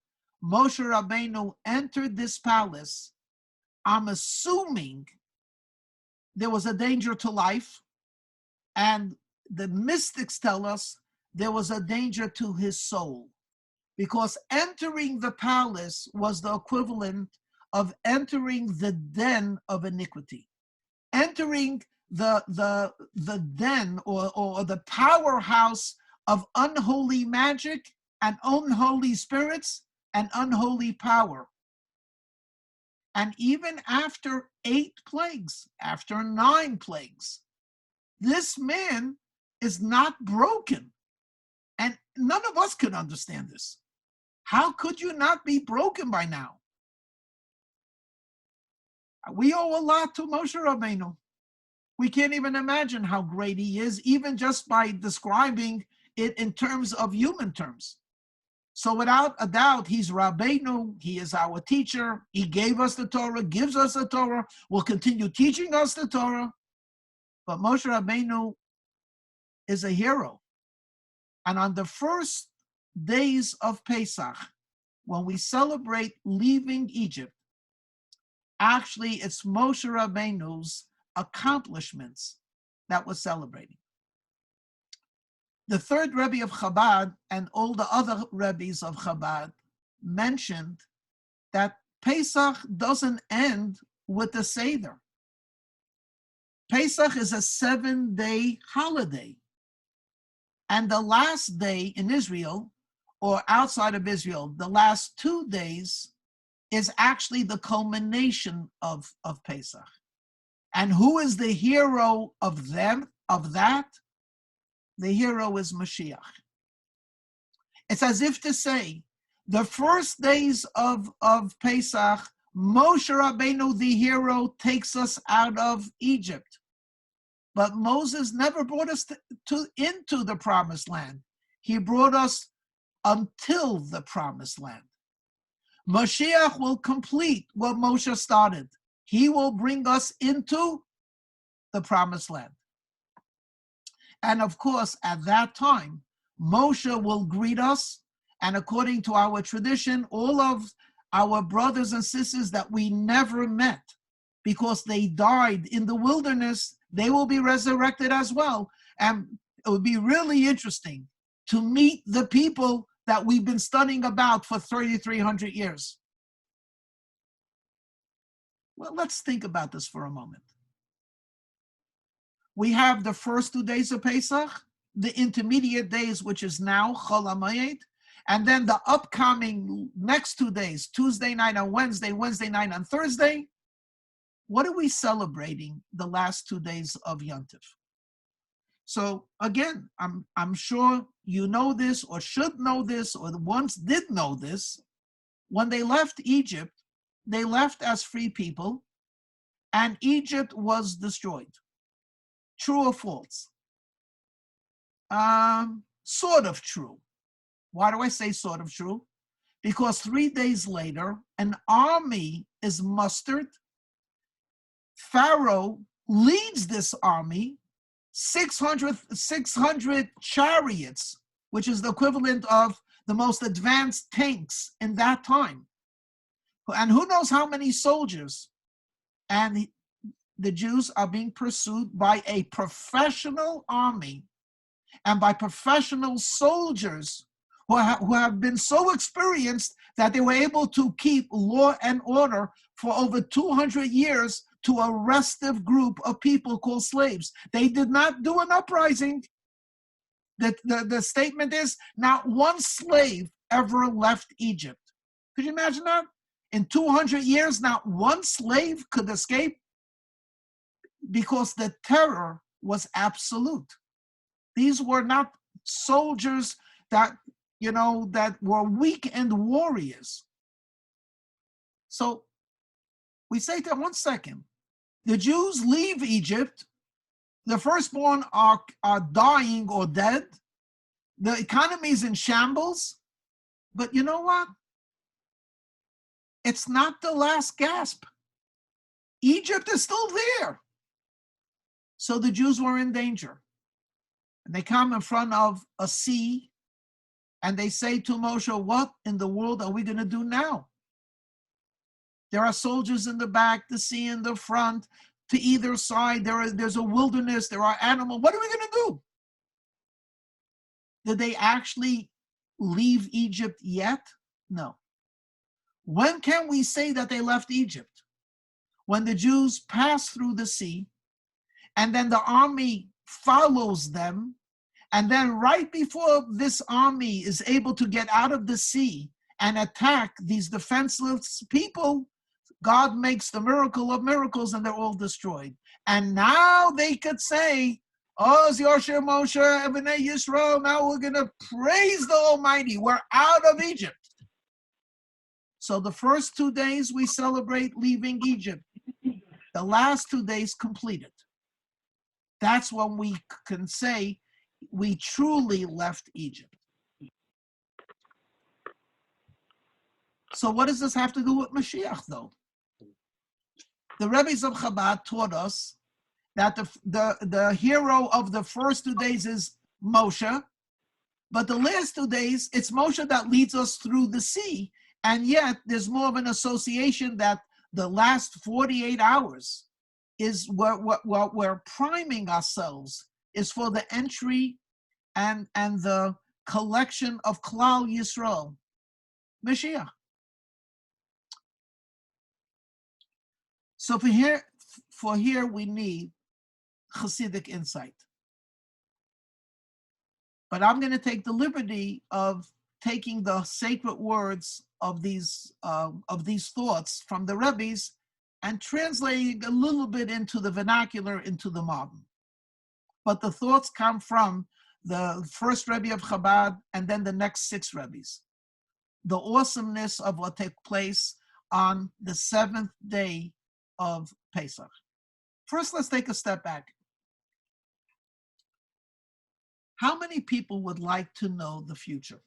Moshe Rabbeinu entered this palace, I'm assuming there was a danger to life, and the mystics tell us there was a danger to his soul, because entering the palace was the equivalent of entering the den of iniquity, entering the den or the powerhouse of unholy magic and unholy spirits and unholy power. And even after 8 plagues, after 9 plagues, this man is not broken. And none of us could understand this. How could you not be broken by now? We owe a lot to Moshe Rabbeinu. We can't even imagine how great he is, even just by describing it in terms of human terms. So without a doubt, he's Rabbeinu, he is our teacher, he gave us the Torah, gives us the Torah, will continue teaching us the Torah. But Moshe Rabbeinu is a hero. And on the first days of Pesach, when we celebrate leaving Egypt, actually it's Moshe Rabbeinu's accomplishments that we're celebrating. The third Rebbe of Chabad and all the other Rebbes of Chabad mentioned that Pesach doesn't end with the Seder. Pesach is a 7-day holiday. And the last day in Israel, or outside of Israel, the last 2 days is actually the culmination of Pesach. And who is the hero of that? The hero is Moshiach. It's as if to say, the first days of Pesach, Moshe Rabbeinu, the hero, takes us out of Egypt. But Moses never brought us into the promised land. He brought us until the promised land. Moshiach will complete what Moshe started. He will bring us into the promised land. And of course, at that time, Moshe will greet us. And according to our tradition, all of our brothers and sisters that we never met because they died in the wilderness, they will be resurrected as well. And it would be really interesting to meet the people that we've been studying about for 3,300 years. Well, let's think about this for a moment. We have the first 2 days of Pesach, the intermediate days, which is now Chol HaMoed, and then the upcoming next 2 days, Tuesday night and Wednesday, Wednesday night and Thursday. What are we celebrating the last 2 days of Yontif? So again, I'm sure you know this or should know this or once did know this. When they left Egypt, they left as free people and Egypt was destroyed. True or false? Sort of true. Why do I say sort of true? Because 3 days later, an army is mustered. Pharaoh leads this army, 600 chariots, which is the equivalent of the most advanced tanks in that time. And who knows how many soldiers. And the Jews are being pursued by a professional army and by professional soldiers who have been so experienced that they were able to keep law and order for over 200 years to a restive group of people called slaves. They did not do an uprising. The statement is, not one slave ever left Egypt. Could you imagine that? In 200 years, not one slave could escape because the terror was absolute. These were not soldiers that were weekend warriors. So we say that 1 second. The Jews leave Egypt. The firstborn are dying or dead. The economy is in shambles. But you know what? It's not the last gasp. Egypt is still there. So the Jews were in danger. And they come in front of a sea and they say to Moshe, what in the world are we going to do now? There are soldiers in the back, the sea in the front, to either side. There's a wilderness, there are animals. What are we going to do? Did they actually leave Egypt yet? No. When can we say that they left Egypt? When the Jews pass through the sea, and then the army follows them, and then right before this army is able to get out of the sea and attack these defenseless people, God makes the miracle of miracles and they're all destroyed. And now they could say, Oz Yosher Moshe Ebnei Yisrael, now we're going to praise the Almighty. We're out of Egypt. So the first 2 days we celebrate leaving Egypt. The last 2 days completed. That's when we can say we truly left Egypt. So what does this have to do with Mashiach, though? The Rebbe's of Chabad taught us that the hero of the first 2 days is Moshe, but the last 2 days, it's Moshe that leads us through the sea, and yet there's more of an association that the last 48 hours is what we're priming ourselves is for the entry and the collection of Klal Yisrael, Mashiach. So for here we need Hasidic insight. But I'm going to take the liberty of taking the sacred words of these thoughts from the Rebbe's and translating a little bit into the vernacular, into the modern. But the thoughts come from the first Rebbe of Chabad and then the next 6 Rebbe's. The awesomeness of what took place on the 7th day of Pesach. First, let's take a step back. How many people would like to know the future?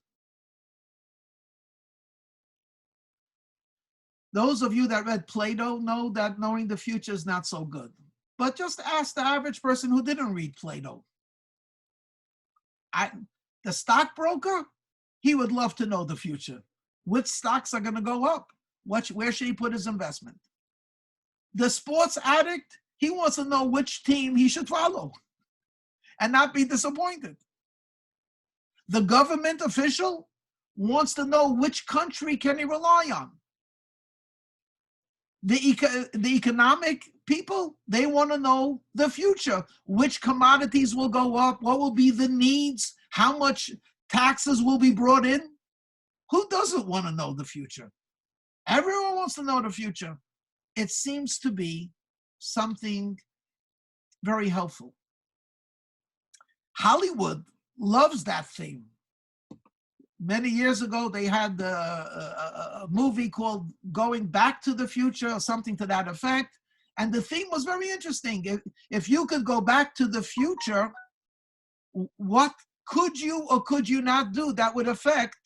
Those of you that read Plato know that knowing the future is not so good. But just ask the average person who didn't read Plato. The stockbroker, he would love to know the future. Which stocks are going to go up? Where should he put his investment? The sports addict, he wants to know which team he should follow. and not be disappointed. The government official wants to know which country can he rely on. The economic people, they want to know the future. Which commodities will go up? What will be the needs? How much taxes will be brought in? Who doesn't want to know the future? Everyone wants to know the future. It seems to be something very helpful. Hollywood loves that theme. Many years ago, they had a movie called Going Back to the Future, or something to that effect. And the theme was very interesting. If you could go back to the future, what could you or could you not do that would affect?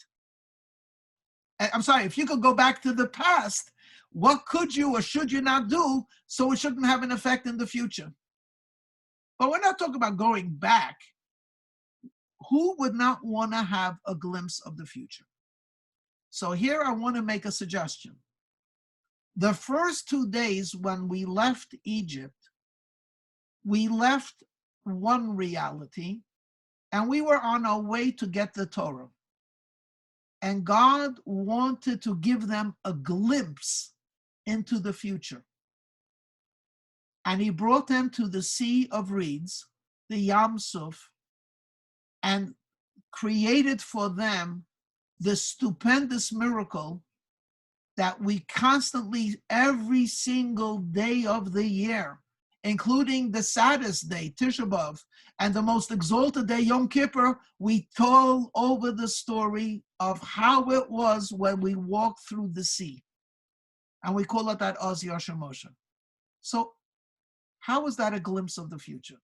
I'm sorry, if you could go back to the past, what could you or should you not do so it shouldn't have an effect in the future? But we're not talking about going back. Who would not want to have a glimpse of the future? So here I want to make a suggestion. The first 2 days when we left Egypt, we left one reality, and we were on our way to get the Torah. And God wanted to give them a glimpse into the future. And he brought them to the Sea of Reeds, the Yam Suf, and created for them the stupendous miracle that we constantly, every single day of the year, including the saddest day, Tisha B'Av, and the most exalted day, Yom Kippur, we told over the story of how it was when we walked through the sea. And we call it that Oz Yasher Moshe. So how is that a glimpse of the future?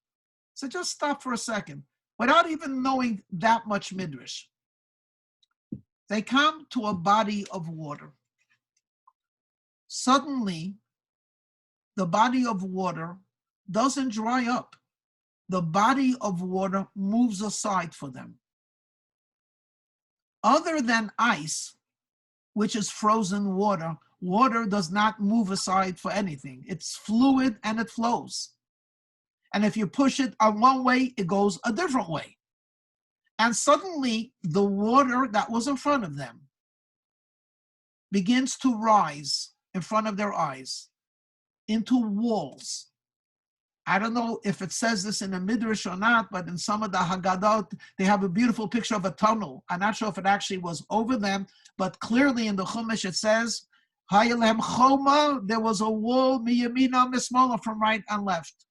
So just stop for a second. Without even knowing that much midrash, they come to a body of water. Suddenly, the body of water doesn't dry up. The body of water moves aside for them. Other than ice, which is frozen water, water does not move aside for anything. It's fluid and it flows. And if you push it on one way, it goes a different way. And suddenly, the water that was in front of them begins to rise in front of their eyes into walls. I don't know if it says this in the Midrash or not, but in some of the Haggadot, they have a beautiful picture of a tunnel. I'm not sure if it actually was over them, but clearly in the Chumash it says, Hayalem Choma, there was a wall, miyamina mismola, from right and left.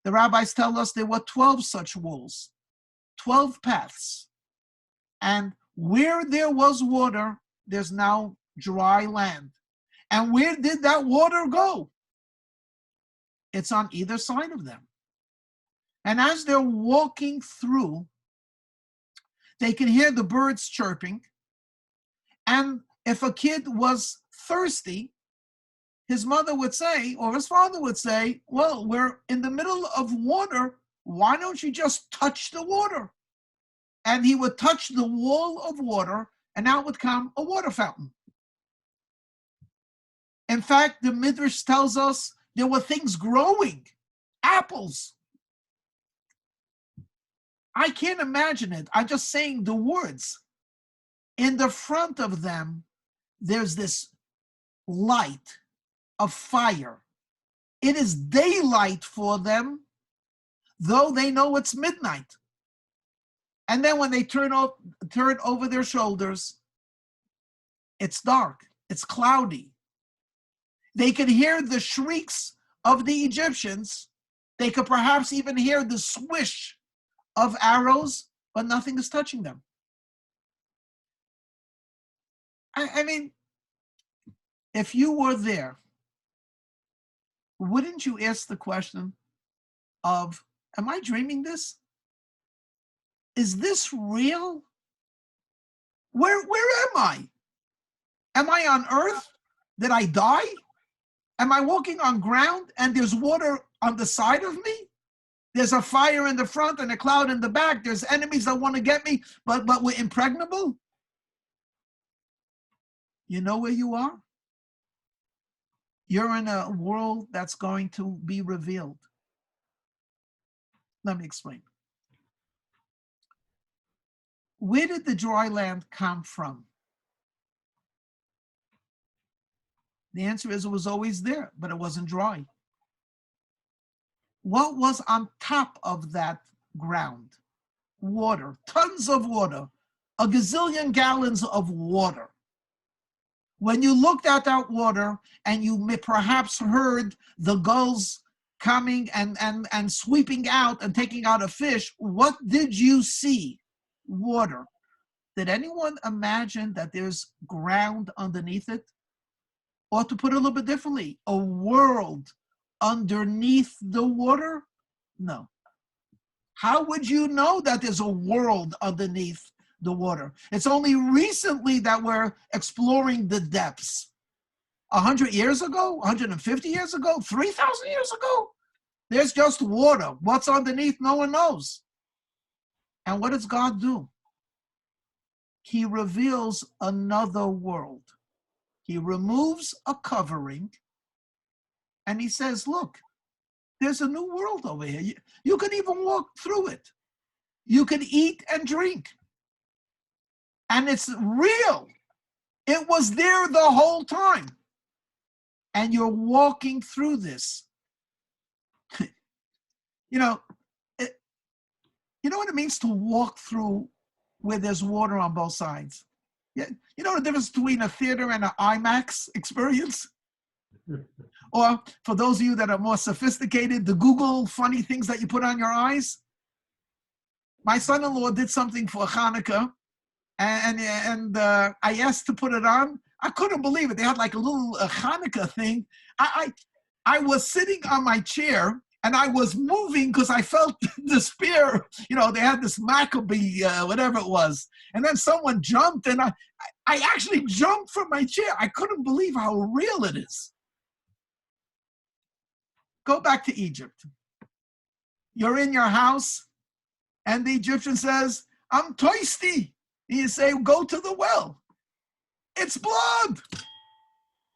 The rabbis tell us there were 12 such walls, 12 paths. And where there was water, there's now dry land. And where did that water go? It's on either side of them. And as they're walking through, they can hear the birds chirping. And if a kid was thirsty, his mother would say, or his father would say, well, we're in the middle of water. Why don't you just touch the water? And he would touch the wall of water, and out would come a water fountain. In fact, the Midrash tells us there were things growing, apples. I can't imagine it. I'm just saying the words. In the front of them, there's this light of fire. It is daylight for them, though they know it's midnight. And then when they turn over their shoulders, it's dark, it's cloudy. They could hear the shrieks of the Egyptians. They could perhaps even hear the swish of arrows, but nothing is touching them. I mean, if you were there, wouldn't you ask the question of, am I dreaming this? Is this real? Where am I? Am I on earth? Did I die? Am I walking on ground and there's water on the side of me? There's a fire in the front and a cloud in the back. There's enemies that want to get me, but we're impregnable. You know where you are? You're in a world that's going to be revealed. Let me explain. Where did the dry land come from? The answer is it was always there, but it wasn't dry. What was on top of that ground? Water, tons of water, a gazillion gallons of water. When you looked at that water and you perhaps heard the gulls coming and sweeping out and taking out a fish, what did you see? Water. Did anyone imagine that there's ground underneath it? Or to put it a little bit differently, a world underneath the water? No. How would you know that there's a world underneath the water? It's only recently that we're exploring the depths. 100 years ago, 150 years ago, 3,000 years ago, there's just water. What's underneath, no one knows. And what does God do? He reveals another world. He removes a covering and he says, look, there's a new world over here. You can even walk through it. You can eat and drink. And it's real. It was there the whole time. And you're walking through this. You know what it means to walk through where there's water on both sides? Yeah, you know the difference between a theater and an IMAX experience? Or for those of you that are more sophisticated, the Google funny things that you put on your eyes. My son-in-law did something for Hanukkah, and I asked to put it on. I couldn't believe it. They had like a little Hanukkah thing. I was sitting on my chair, and I was moving because I felt despair. You know, they had this Maccabee, whatever it was. And then someone jumped, and I actually jumped from my chair. I couldn't believe how real it is. Go back to Egypt. You're in your house, and the Egyptian says, I'm thirsty. And you say, go to the well. It's blood.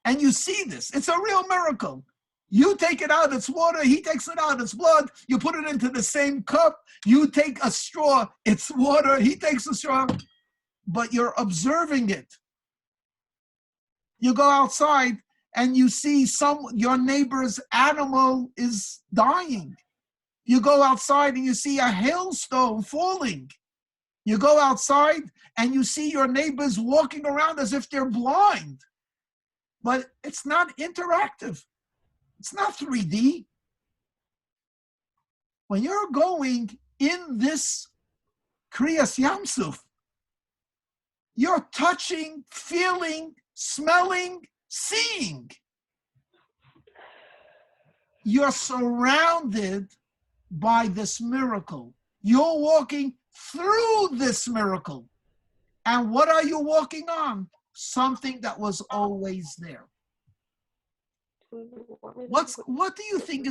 And you see this. It's a real miracle. You take it out, it's water. He takes it out, it's blood. You put it into the same cup. You take a straw, it's water. He takes a straw. But you're observing it. You go outside and you see your neighbor's animal is dying. You go outside and you see a hailstone falling. You go outside and you see your neighbors walking around as if they're blind. But it's not interactive. It's not 3D. When you're going in this Kriyas Yamsuf, you're touching, feeling, smelling, seeing. You're surrounded by this miracle. You're walking through this miracle. And what are you walking on? Something that was always there. What do you think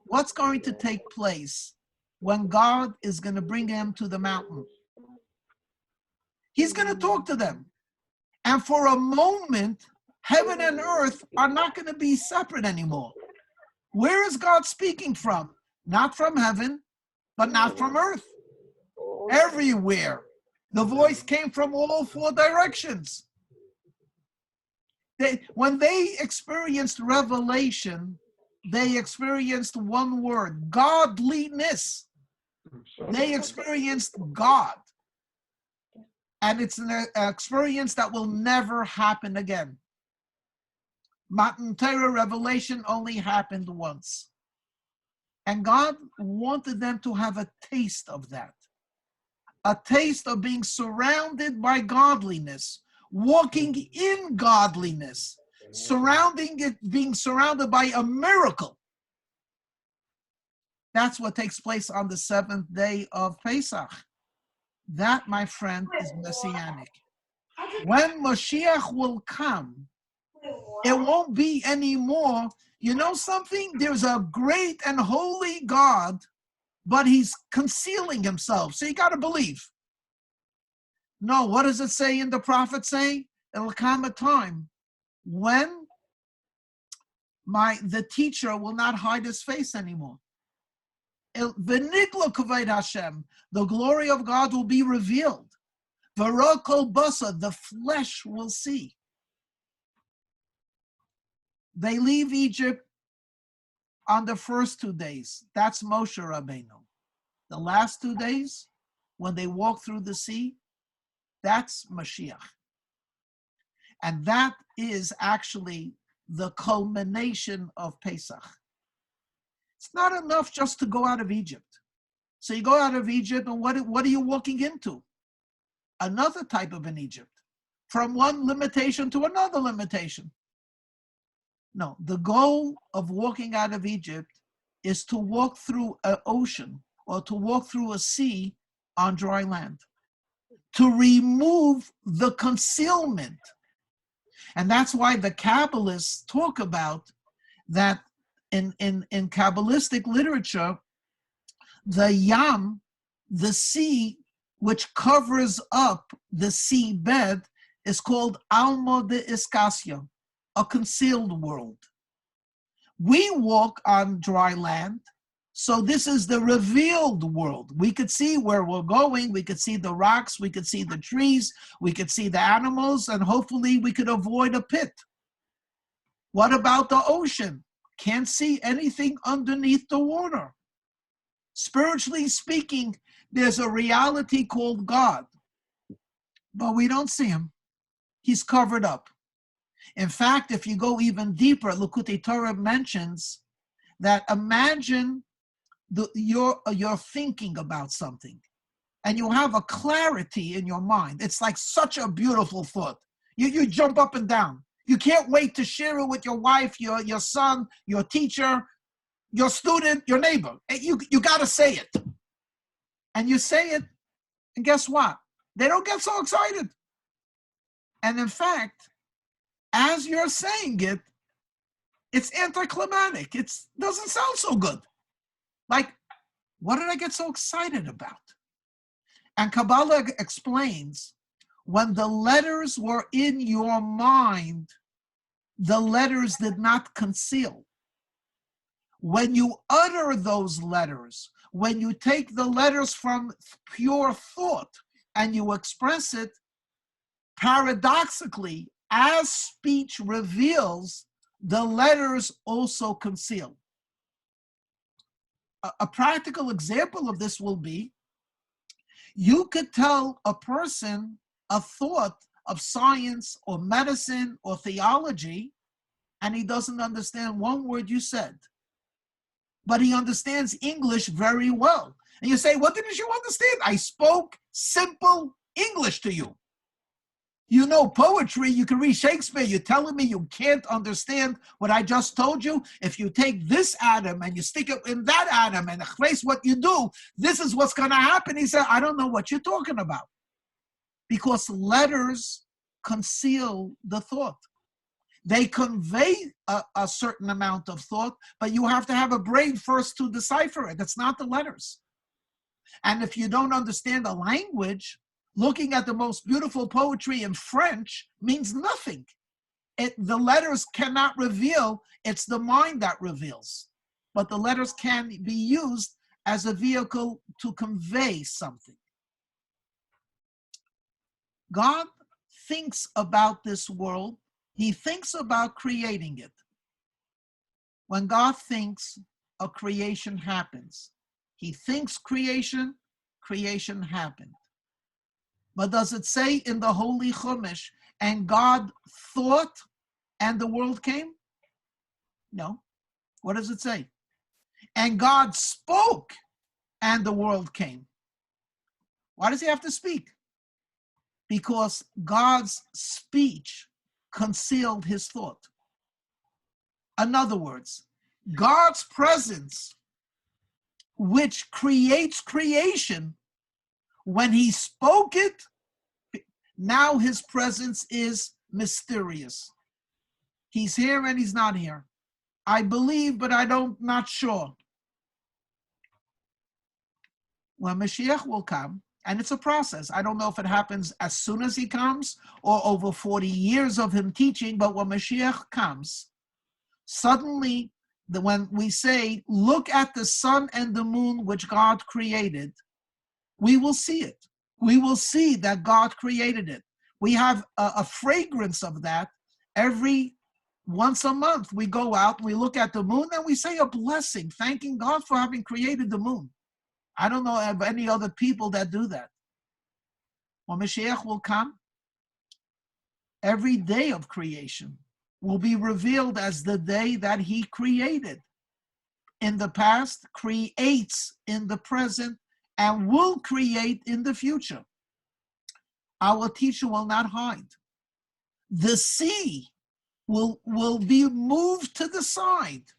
what's going to take place when God is going to bring them to the mountain? He's going to talk to them. And for a moment, heaven and earth are not going to be separate anymore. Where is God speaking from? Not from heaven, but not from earth. Everywhere. The voice came from all four directions. When they experienced revelation, they experienced one word, godliness. They experienced God. And it's an experience that will never happen again. Matan Torah revelation only happened once. And God wanted them to have a taste of that. A taste of being surrounded by godliness. Walking in godliness, being surrounded by a miracle. That's what takes place on the 7th day of Pesach. That, my friend, is messianic. When Moshiach will come, it won't be anymore. You know something? There's a great and holy God, but he's concealing himself. So you got to believe. No, what does it say in the prophet say? It'll come a time when the teacher will not hide his face anymore. The glory of God will be revealed. Varokol basa, the flesh will see. They leave Egypt on the first 2 days. That's Moshe Rabbeinu. The last 2 days, when they walk through the sea, that's Mashiach. And that is actually the culmination of Pesach. It's not enough just to go out of Egypt. So you go out of Egypt, and what are you walking into? Another type of an Egypt. From one limitation to another limitation. No, the goal of walking out of Egypt is to walk through an ocean or to walk through a sea on dry land. To remove the concealment. And that's why the Kabbalists talk about that in Kabbalistic literature, the Yam, the sea, which covers up the seabed, is called Alma de Iskasya, a concealed world. We walk on dry land, so this is the revealed world. We could see where we're going, we could see the rocks, we could see the trees, we could see the animals, and hopefully we could avoid a pit. What about the ocean? Can't see anything underneath the water. Spiritually speaking, there's a reality called God, but we don't see him. He's covered up. In fact, if you go even deeper, Likutei Torah mentions that imagine you're thinking about something and you have a clarity in your mind. It's like such a beautiful thought. You jump up and down. You can't wait to share it with your wife, your son, your teacher, your student, your neighbor. You got to say it. And you say it, and guess what? They don't get so excited. And in fact, as you're saying it, it's anticlimactic. It doesn't sound so good. Like, what did I get so excited about? And Kabbalah explains, when the letters were in your mind, the letters did not conceal. When you utter those letters, when you take the letters from pure thought and you express it, paradoxically, as speech reveals, the letters also conceal. A practical example of this will be, you could tell a person a thought of science or medicine or theology, and he doesn't understand one word you said. But he understands English very well. And you say, what didn't you understand? I spoke simple English to you. You know poetry, you can read Shakespeare, you're telling me you can't understand what I just told you? If you take this atom and you stick it in that atom and trace what you do, this is what's going to happen. He said, I don't know what you're talking about. Because letters conceal the thought. They convey a certain amount of thought, but you have to have a brain first to decipher it. That's not the letters. And if you don't understand a language, looking at the most beautiful poetry in French means nothing. The letters cannot reveal, it's the mind that reveals. But the letters can be used as a vehicle to convey something. God thinks about this world. He thinks about creating it. When God thinks, a creation happens. He thinks creation, creation happened. But does it say in the Holy Chumash, and God thought and the world came? No. What does it say? And God spoke and the world came. Why does he have to speak? Because God's speech concealed his thought. In other words, God's presence, which creates creation, when he spoke it, now his presence is mysterious. He's here and he's not here. I believe, but not sure. When Mashiach will come, and it's a process. I don't know if it happens as soon as he comes or over 40 years of him teaching, but when Mashiach comes, suddenly, when we say, look at the sun and the moon which God created, we will see it. we will see that God created it. We have a fragrance of that every once a month. We go out and we look at the moon and we say a blessing, thanking God for having created the moon. I don't know of any other people that do that. When Mashiach will come, every day of creation will be revealed as the day that he created. In the past, creates in the present, and will create in the future. Our teacher will not hide. The sea will be moved to the side,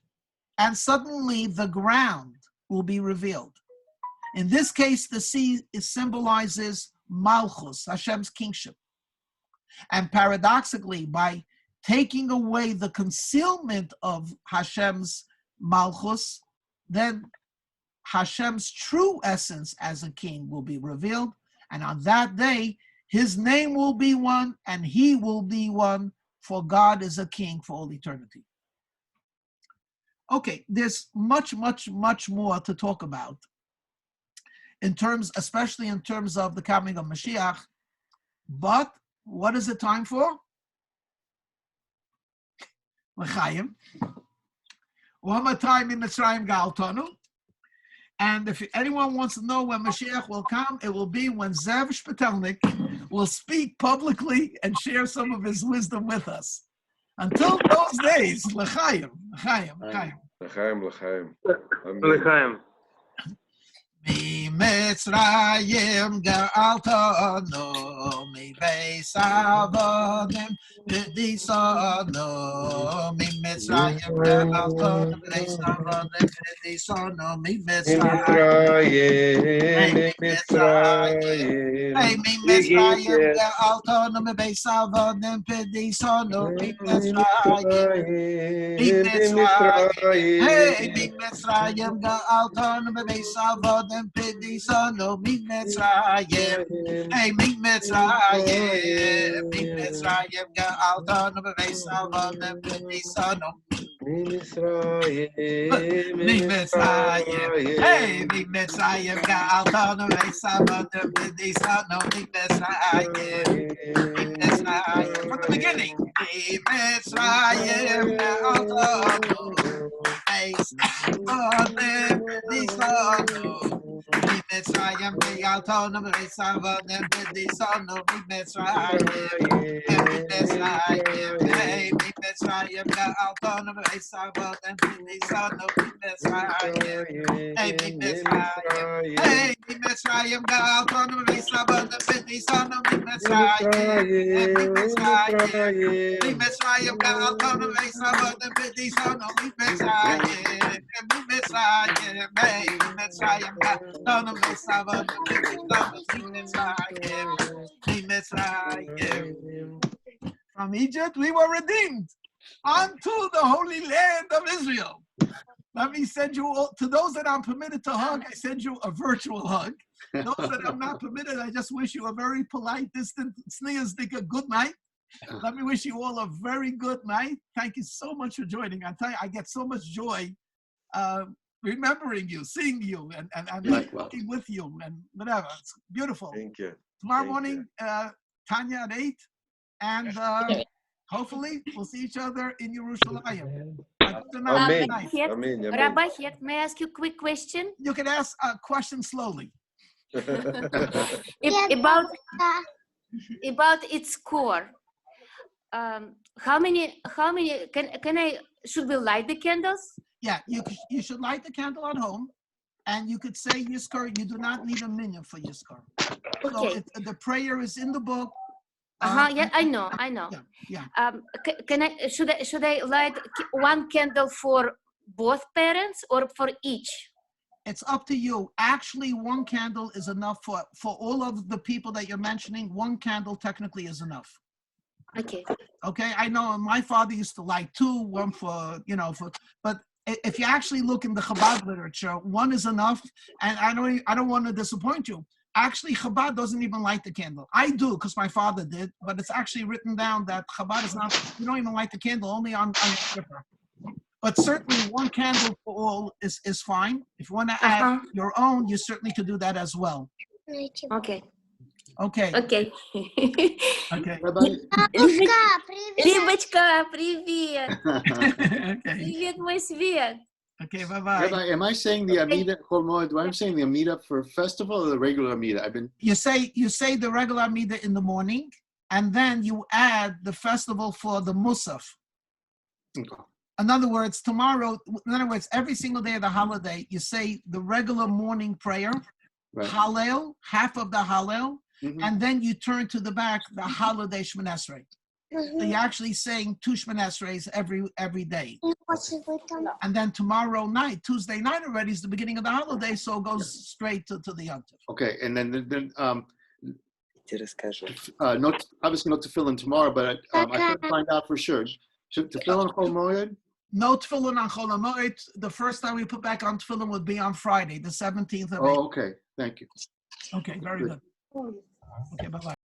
and suddenly the ground will be revealed. In this case, the sea symbolizes Malchus, Hashem's kingship. And paradoxically, by taking away the concealment of Hashem's Malchus, then Hashem's true essence as a king will be revealed. And on that day, his name will be one and he will be one, for God is a king for all eternity. Okay, there's much, much, much more to talk about in terms, especially in terms of the coming of Mashiach. But what is it time for? L'chaim. One more time in Mitzrayim Galtonu. And if anyone wants to know when Mashiach will come, it will be when Zev Shpetelnik will speak publicly and share some of his wisdom with us. Until those days, l'chaim, l'chaim, l'chaim. L'chaim, l'chaim. L'chaim. ממצרים גאלתנו, מבית אבותינו פדיסנו, ממצרים גאלתנו, מבית אבותינו פדיסנו, ממצרים גאלתנו, מבית אבותינו פדיסנו, ממצרים גאלתנו, מבית אבותינו Pedisano, Mitzrayim, hey, Mitzrayim, Mitzrayim, Ga'alton, Bevesavan, Pedisano, Mitzrayim, hey, Mitzrayim, Ga'alton, Bevesavan, Pedisano, Mitzrayim, from the beginning, Mitzrayim, Ga'alton, Mitzrayim, Ga'alton, Bevesavan, Pedisano, Mitzrayim, Mitzrayim, hey, Mitzrayim, Ga'alton, Bevesavan, Pedisano, Mitzrayim, hey, Mitzrayim, hey, Mitzrayim, Ga'alton, Bevesavan, Pedisano, Mitzrayim, Mitzrayim, Ga'alton, Bevesavan, Pedisano, Mitzrayim, Mitzrayim, hey, Mitzrayim, Ga'alton, Bevesavan, Mitzrayim. From Egypt, we were redeemed unto the holy land of Israel. Let me send you all, to those that I'm permitted to hug, I send you a virtual hug. Those that I'm not permitted, I just wish you a very polite, distant, sneersticka good night. Let me wish you all a very good night. Thank you so much for joining. I tell you, I get so much joy remembering you, seeing you, and talking with you, and whatever. It's beautiful. Thank you. Tomorrow morning, Tanya at 8, and hopefully we'll see each other in Yerushalayim. Amen. Rabbi Amen. Rabbi Hecht, may I ask you a quick question? You can ask a question slowly. About its core. How many can I should we light the candles? Yeah, you should light the candle at home, and you could say Yizkor. You do not need a minyan for Yizkor. Okay. So the prayer is in the book. Yeah, I know. Yeah. Should I light one candle for both parents or for each? It's up to you. Actually, one candle is enough for all of the people that you're mentioning. One candle technically is enough. Okay. Okay, I know my father used to light two, one for, but if you actually look in the Chabad literature, one is enough. And I don't want to disappoint you. Actually, Chabad doesn't even light the candle. I do, because my father did, but it's actually written down that Chabad is not, you don't even light the candle, only on your Kippur. But certainly one candle for all is fine. If you want to add your own, you certainly could do that as well. Okay. Okay. Okay. Okay. Rabbi, Рибочка, привет. Okay. Привет, мой свет. Okay. Bye-bye. Rabbi, am I saying the Amida Chol Moed? Do I saying the Amida for festival or the regular Amida? I've been You say the regular Amida in the morning, and then you add the festival for the Musaf. In other words, every single day of the holiday, you say the regular morning prayer, right. Hallel, half of the Hallel, Mhm. and then you turn to the back the holiday Shemon Esrei. So you're actually saying 2 Shemon Esreis every day. And then tomorrow night, Tuesday night already is the beginning of the holiday, so it goes straight to the Yom Tov. Okay, and then not obviously not to fill in tomorrow, but I couldn't find out for sure. Should to fill in Chol Moed? No tefillin on Chol HaMoed. The first time we put back on tefillin would be on Friday, the 17th of April. Oh, okay. Thank you. Okay, very good. Okay, bye-bye.